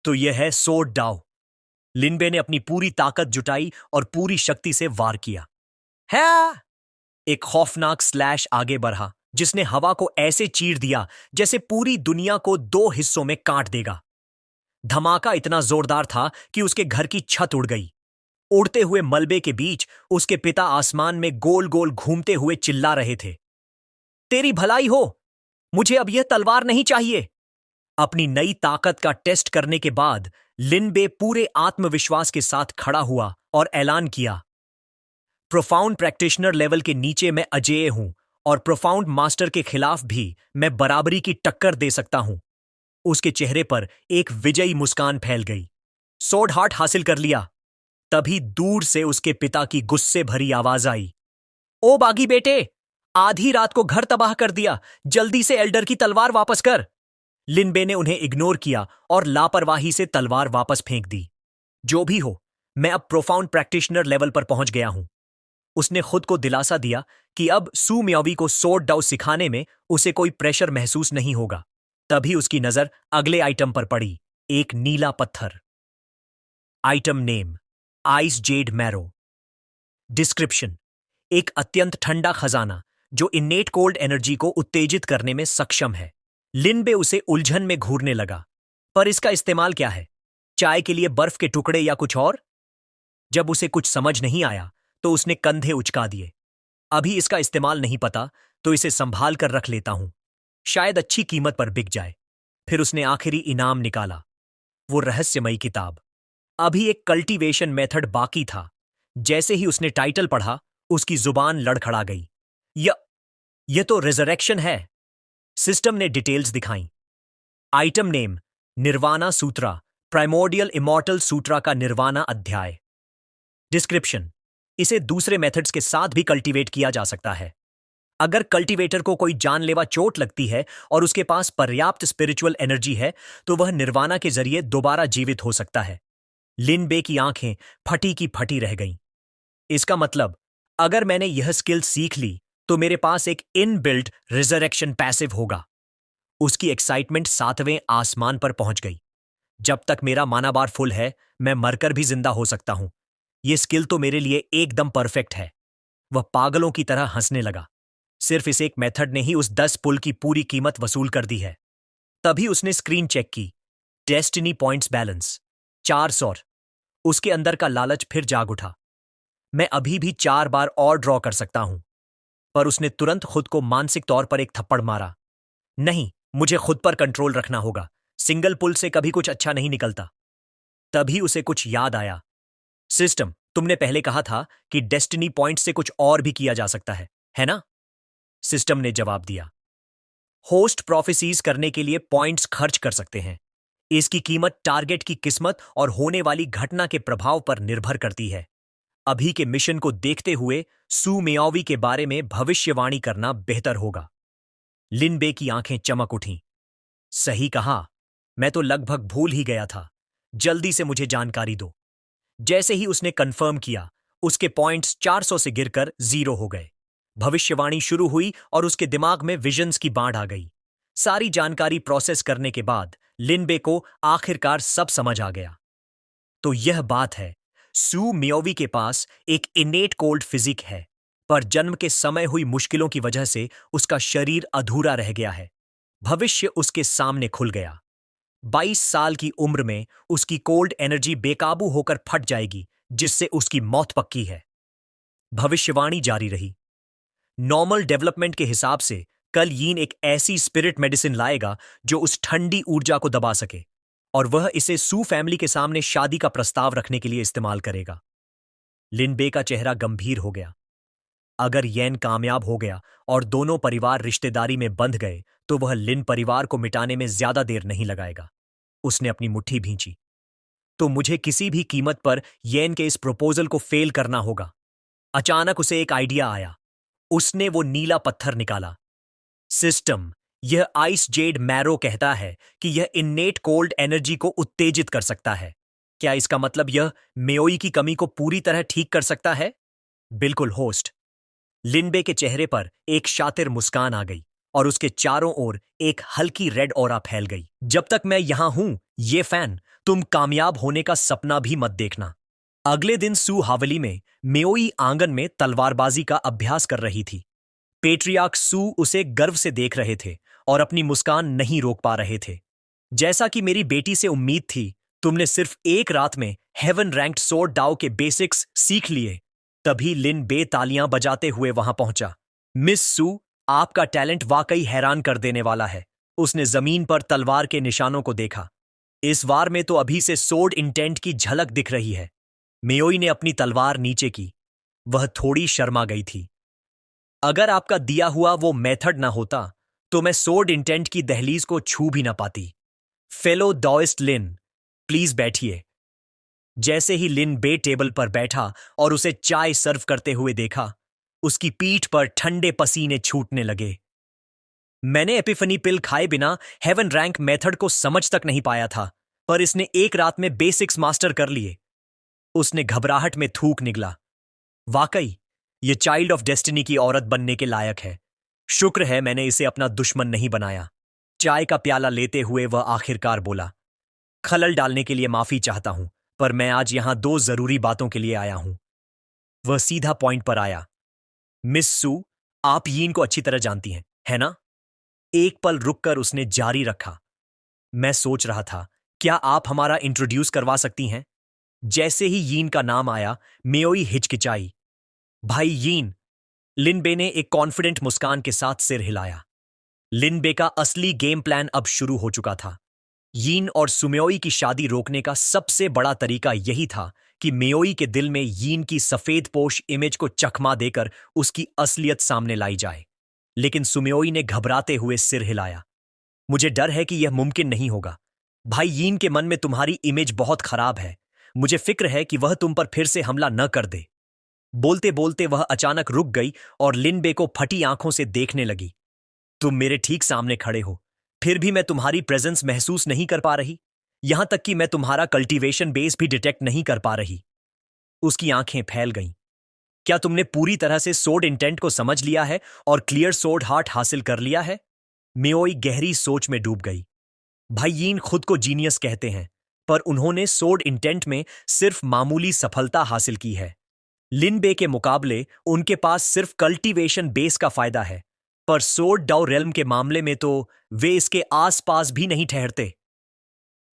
Speaker 1: तो यह है सोर्ड डाओ। लिनबे ने अपनी पूरी ताकत जुटाई और पूरी शक्ति से वार किया। है! एक खौफनाक स्लैश आगे बढ़ा जिसने हवा को ऐसे चीर दिया जैसे पूरी दुनिया को दो हिस्सों में काट देगा। धमाका इतना जोरदार था कि उसके घर की छत उड़ गई। उड़ते हुए मलबे के बीच उसके पिता आसमान में गोल गोल घूमते हुए चिल्ला रहे थे, तेरी भलाई हो, मुझे अब यह तलवार नहीं चाहिए। अपनी नई ताकत का टेस्ट करने के बाद लिनबे पूरे आत्मविश्वास के साथ खड़ा हुआ और ऐलान किया, प्रोफाउंड प्रैक्टिशनर लेवल के नीचे मैं अजेय हूं और प्रोफाउंड मास्टर के खिलाफ भी मैं बराबरी की टक्कर दे सकता हूं। उसके चेहरे पर एक विजयी मुस्कान फैल गई। सोर्ड हार्ट हासिल कर लिया। तभी दूर से उसके पिता की गुस्से भरी आवाज आई, ओ बागी बेटे, आधी रात को घर तबाह कर दिया, जल्दी से एल्डर की तलवार वापस कर। लिनबे ने उन्हें इग्नोर किया और लापरवाही से तलवार वापस फेंक दी। जो भी हो, मैं अब प्रोफाउंड प्रैक्टिशनर लेवल पर पहुंच गया हूं। उसने खुद को दिलासा दिया कि अब सू म्योवी को सोर्ड डाउ सिखाने में उसे कोई प्रेशर महसूस नहीं होगा। तभी उसकी नजर अगले आइटम पर पड़ी, एक नीला पत्थर। Item name, ice jade marrow. Description, एक अत्यंत ठंडा खजाना जो इन्नेट कोल्ड एनर्जी को उत्तेजित करने में सक्षम है। लिनबे उसे उलझन में घूरने लगा, पर इसका इस्तेमाल क्या है? चाय के लिए बर्फ के टुकड़े या कुछ और? जब उसे कुछ समझ नहीं आया तो उसने कंधे उचका दिए। अभी इसका इस्तेमाल नहीं पता तो इसे संभाल कर रख लेता हूं, शायद अच्छी कीमत पर बिक जाए। फिर उसने आखिरी इनाम निकाला, वो रहस्यमयी किताब। अभी एक कल्टीवेशन मेथड बाकी था। जैसे ही उसने टाइटल पढ़ा, उसकी जुबान लड़खड़ा गई। यह तो रिजरेक्शन है। सिस्टम ने डिटेल्स दिखाई। आइटम नेम, निर्वाणा सूत्रा, प्राइमोर्डियल इमॉर्टल सूत्रा का निर्वाणा अध्याय। डिस्क्रिप्शन, इसे दूसरे मेथड्स के साथ भी कल्टीवेट किया जा सकता है। अगर कल्टीवेटर को कोई जानलेवा चोट लगती है और उसके पास पर्याप्त स्पिरिचुअल एनर्जी है तो वह निर्वाणा के जरिए दोबारा जीवित हो सकता है। लिनबे की आंखें फटी की फटी रह गईं। इसका मतलब, अगर मैंने यह स्किल सीख ली तो मेरे पास एक इनबिल्ट रिजरेक्शन पैसिव होगा। उसकी एक्साइटमेंट 7वें आसमान पर पहुंच गई। जब तक मेरा मानाबार फुल है, मैं मरकर भी जिंदा हो सकता हूं। ये स्किल तो मेरे लिए एकदम परफेक्ट है। वह पागलों की तरह हंसने लगा। सिर्फ इस एक मेथड ने ही उस 10 पुल की पूरी कीमत वसूल कर दी है। तभी उसने स्क्रीन चेक की। Destiny points balance 400। उसके अंदर का लालच फिर जाग उठा। मैं अभी भी 4 बार और ड्रॉ कर सकता हूं। पर उसने तुरंत खुद को मानसिक तौर पर एक थप्पड़ मारा। नहीं, मुझे खुद पर कंट्रोल रखना होगा। सिंगल पुल से कभी कुछ अच्छा नहीं निकलता। तभी उसे कुछ याद आया। सिस्टम, तुमने पहले कहा था कि डेस्टिनी पॉइंट से कुछ और भी किया जा सकता है ना? सिस्टम ने जवाब दिया। होस्ट प्रोफेसीज करने के लिए पॉइंट्स खर्च कर सकते हैं। इसकी कीमत टारगेट की किस्मत और होने वाली घटना के प्रभाव पर निर्भर करती है। अभी के मिशन को देखते हुए सू मेओवी के बारे में भविष्यवाणी करना बेहतर होगा। लिन बे की आंखें चमक उठीं। सही कहा, मैं तो लगभग भूल ही गया था। जल्दी से मुझे जानकारी दो। जैसे ही उसने कंफर्म किया, उसके पॉइंट्स 400 से गिरकर 0 हो गए। भविष्यवाणी शुरू हुई और उसके दिमाग में विजन्स की बाढ़ आ गई। सारी जानकारी प्रोसेस करने के बाद लिनबे को आखिरकार सब समझ आ गया। तो यह बात है, सू मियोवी के पास एक इनेट कोल्ड फिजिक है, पर जन्म के समय हुई मुश्किलों की वजह से उसका शरीर अधूरा रह गया है। भविष्य उसके सामने खुल गया। 22 साल की उम्र में उसकी कोल्ड एनर्जी बेकाबू होकर फट जाएगी, जिससे उसकी मौत पक्की है। भविष्यवाणी जारी रही। नॉर्मल डेवलपमेंट के हिसाब से कल यीन एक ऐसी स्पिरिट मेडिसिन लाएगा जो उस ठंडी ऊर्जा को दबा सके, और वह इसे सू फैमिली के सामने शादी का प्रस्ताव रखने के लिए इस्तेमाल करेगा। लिनबे का चेहरा गंभीर हो गया। अगर येन कामयाब हो गया और दोनों परिवार रिश्तेदारी में बंध गए, तो वह लिन परिवार को मिटाने में ज्यादा देर नहीं लगाएगा। उसने अपनी मुट्ठी भींची। तो मुझे किसी भी कीमत पर येन के इस प्रपोजल को फेल करना होगा। अचानक उसे एक आइडिया आया। उसने वो नीला पत्थर निकाला। सिस्टम, यह आइस जेड मैरो कहता है कि यह इन्नेट कोल्ड एनर्जी को उत्तेजित कर सकता है। क्या इसका मतलब यह मेओई की कमी को पूरी तरह ठीक कर सकता है? बिल्कुल होस्ट। लिनबे के चेहरे पर एक शातिर मुस्कान आ गई और उसके चारों ओर एक हल्की रेड ऑरा फैल गई। जब तक मैं यहां हूं, ये फैन, तुम कामयाब होने का सपना भी मत देखना। अगले दिन सू हावली में मेओई आंगन में तलवारबाजी का अभ्यास कर रही थी। पेट्रियार्क सू उसे गर्व से देख रहे थे और अपनी मुस्कान नहीं रोक पा रहे थे। जैसा कि मेरी बेटी से उम्मीद थी, तुमने सिर्फ एक रात में हेवन रैंक्ड सोर्ड डाओ के बेसिक्स सीख लिए। तभी लिन बे तालियां बजाते हुए वहां पहुंचा। मिस सू, आपका टैलेंट वाकई हैरान कर देने वाला है। उसने जमीन पर तलवार के निशानों को देखा। इस वार में तो अभी से सोर्ड इंटेंट की झलक दिख रही है। मेओई ने अपनी तलवार नीचे की। वह थोड़ी शर्मा गई थी। अगर आपका दिया हुआ वो मेथड ना होता, तो मैं सोर्ड इंटेंट की दहलीज को छू भी ना पाती। फेलो डॉइस्ट लिन, प्लीज बैठिए। जैसे ही लिन बे टेबल पर बैठा और उसे चाय सर्व करते हुए देखा, उसकी पीठ पर ठंडे पसीने छूटने लगे। मैंने एपिफनी पिल खाए बिना हेवन रैंक मेथड को समझ तक नहीं पाया था, पर इसने एक रात में बेसिक्स मास्टर कर लिए। उसने घबराहट में थूक निगला। वाकई, ये चाइल्ड ऑफ डेस्टिनी की औरत बनने के लायक है। शुक्र है मैंने इसे अपना दुश्मन नहीं बनाया। चाय का प्याला लेते हुए वह आखिरकार बोला, खलल डालने के लिए माफी चाहता हूं, पर मैं आज यहां 2 जरूरी बातों के लिए आया हूं। वह सीधा पॉइंट पर आया। मिस सू, आप यीन को अच्छी तरह जानती हैं, है ना? एक पल रुककर उसने जारी रखा। मैं सोच रहा था, क्या आप हमारा इंट्रोड्यूस करवा सकती हैं? जैसे ही यीन का नाम आया, मेओई हिचकिचाई। भाई यीन। लिनबे ने एक कॉन्फिडेंट मुस्कान के साथ सिर हिलाया। लिनबे का असली गेम प्लान अब शुरू हो चुका था। यीन और सुमेओई की शादी रोकने का सबसे बड़ा तरीका यही था कि मेओई के दिल में यीन की सफेद पोश इमेज को चकमा देकर उसकी असलियत सामने लाई जाए। लेकिन सुमेओई ने घबराते हुए सिर हिलाया। मुझे डर है कि यह मुमकिन नहीं होगा। भाई यीन के मन में तुम्हारी इमेज बहुत खराब है। मुझे फिक्र है कि वह तुम पर फिर से हमला न कर दे। बोलते बोलते वह अचानक रुक गई और लिनबे को फटी आंखों से देखने लगी। तुम मेरे ठीक सामने खड़े हो, फिर भी मैं तुम्हारी प्रेजेंस महसूस नहीं कर पा रही। यहां तक कि मैं तुम्हारा कल्टीवेशन बेस भी डिटेक्ट नहीं कर पा रही। उसकी आंखें फैल गईं। क्या तुमने पूरी तरह से सोर्ड इंटेंट को समझ लिया है और क्लियर सोर्ड हार्ट हासिल कर लिया है? मेओई गहरी सोच में डूब गई। भाई यीन खुद को जीनियस कहते हैं, पर उन्होंने सोड इंटेंट में सिर्फ मामूली सफलता हासिल की है। लिन बे के मुकाबले उनके पास सिर्फ कल्टीवेशन बेस का फायदा है, पर सोड डाउ रेल्म के मामले में तो वे इसके आसपास भी नहीं ठहरते।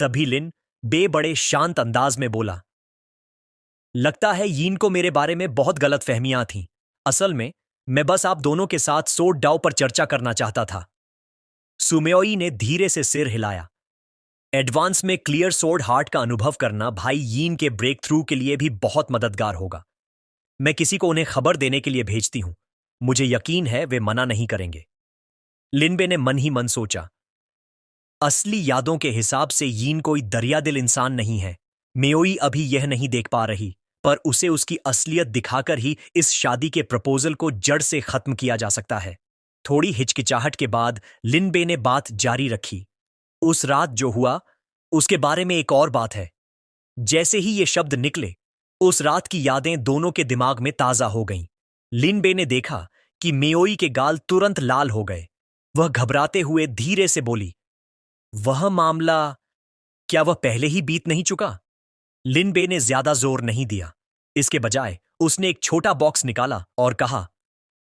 Speaker 1: तभी लिन बे बड़े शांत अंदाज में बोला, लगता है यीन को मेरे बारे में बहुत गलत फहमियां थीं। असल में मैं बस आप दोनों के साथ सोड डाउ पर चर्चा करना चाहता था। सुमेओई ने धीरे से सिर हिलाया। एडवांस में क्लियर सोड हार्ट का अनुभव करना भाई यीन के ब्रेक थ्रू के लिए भी बहुत मददगार होगा। मैं किसी को उन्हें खबर देने के लिए भेजती हूं। मुझे यकीन है वे मना नहीं करेंगे। लिनबे ने मन ही मन सोचा, असली यादों के हिसाब से यीन कोई दरियादिल इंसान नहीं है। मेओई अभी यह नहीं देख पा रही, पर उसे उसकी असलियत दिखाकर ही इस शादी के प्रपोजल को जड़ से खत्म किया जा सकता है। थोड़ी हिचकिचाहट के बाद लिनबे ने बात जारी रखी, उस रात जो हुआ उसके बारे में एक और बात है। जैसे ही ये शब्द निकले, उस रात की यादें दोनों के दिमाग में ताजा हो गईं। लिनबे ने देखा कि मेओई के गाल तुरंत लाल हो गए। वह घबराते हुए धीरे से बोली, वह मामला, क्या वह पहले ही बीत नहीं चुका? लिनबे ने ज्यादा जोर नहीं दिया। इसके बजाय उसने एक छोटा बॉक्स निकाला और कहा,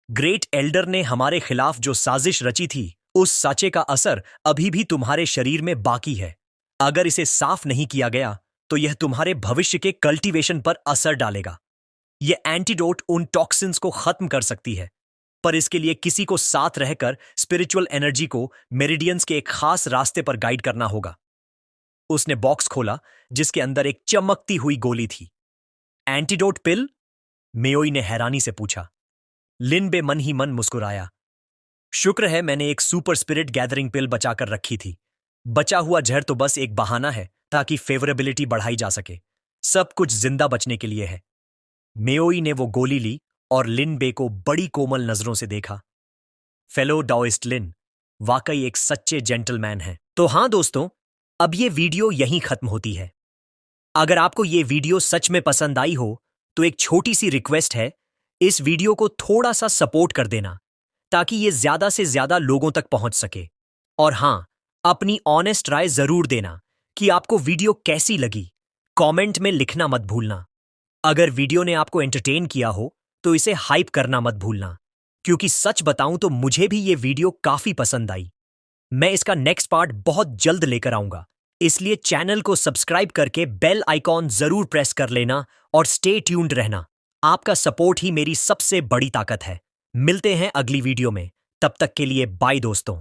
Speaker 1: ग्रेट एल्डर ने हमारे खिलाफ जो साजिश रची थी, उस साचे का असर अभी भी तुम्हारे शरीर में बाकी है। अगर इसे साफ नहीं किया गया तो यह तुम्हारे भविष्य के कल्टीवेशन पर असर डालेगा। यह एंटीडोट उन टॉक्सिन्स को खत्म कर सकती है, पर इसके लिए किसी को साथ रहकर स्पिरिचुअल एनर्जी को मेरिडियंस के एक खास रास्ते पर गाइड करना होगा। उसने बॉक्स खोला जिसके अंदर एक चमकती हुई गोली थी। एंटीडोट पिल? मेओई ने हैरानी से पूछा। लिनबे मन ही मन मुस्कुराया। शुक्र है मैंने एक सुपर स्पिरिट गैदरिंग पिल बचाकर रखी थी। बचा हुआ जहर तो बस एक बहाना है ताकि फेवरेबिलिटी बढ़ाई जा सके। सब कुछ जिंदा बचने के लिए है। मेओई ने वो गोली ली और लिनबे को बड़ी कोमल नजरों से देखा। फेलो डाओइस्ट लिन वाकई एक सच्चे जेंटलमैन है। तो हाँ दोस्तों, अब ये वीडियो यहीं खत्म होती है। अगर आपको ये वीडियो सच में पसंद आई हो तो एक छोटी सी रिक्वेस्ट है, इस वीडियो को थोड़ा सा सपोर्ट कर देना ताकि ये ज्यादा से ज्यादा लोगों तक पहुंच सके। और हाँ, अपनी ऑनेस्ट राय जरूर देना कि आपको वीडियो कैसी लगी। कमेंट में लिखना मत भूलना। अगर वीडियो ने आपको एंटरटेन किया हो तो इसे हाइप करना मत भूलना, क्योंकि सच बताऊं तो मुझे भी ये वीडियो काफी पसंद आई। मैं इसका नेक्स्ट पार्ट बहुत जल्द लेकर आऊंगा, इसलिए चैनल को सब्सक्राइब करके बेल आइकॉन जरूर प्रेस कर लेना और स्टे ट्यून्ड रहना। आपका सपोर्ट ही मेरी सबसे बड़ी ताकत है। मिलते हैं अगली वीडियो में, तब तक के लिए बाय दोस्तों।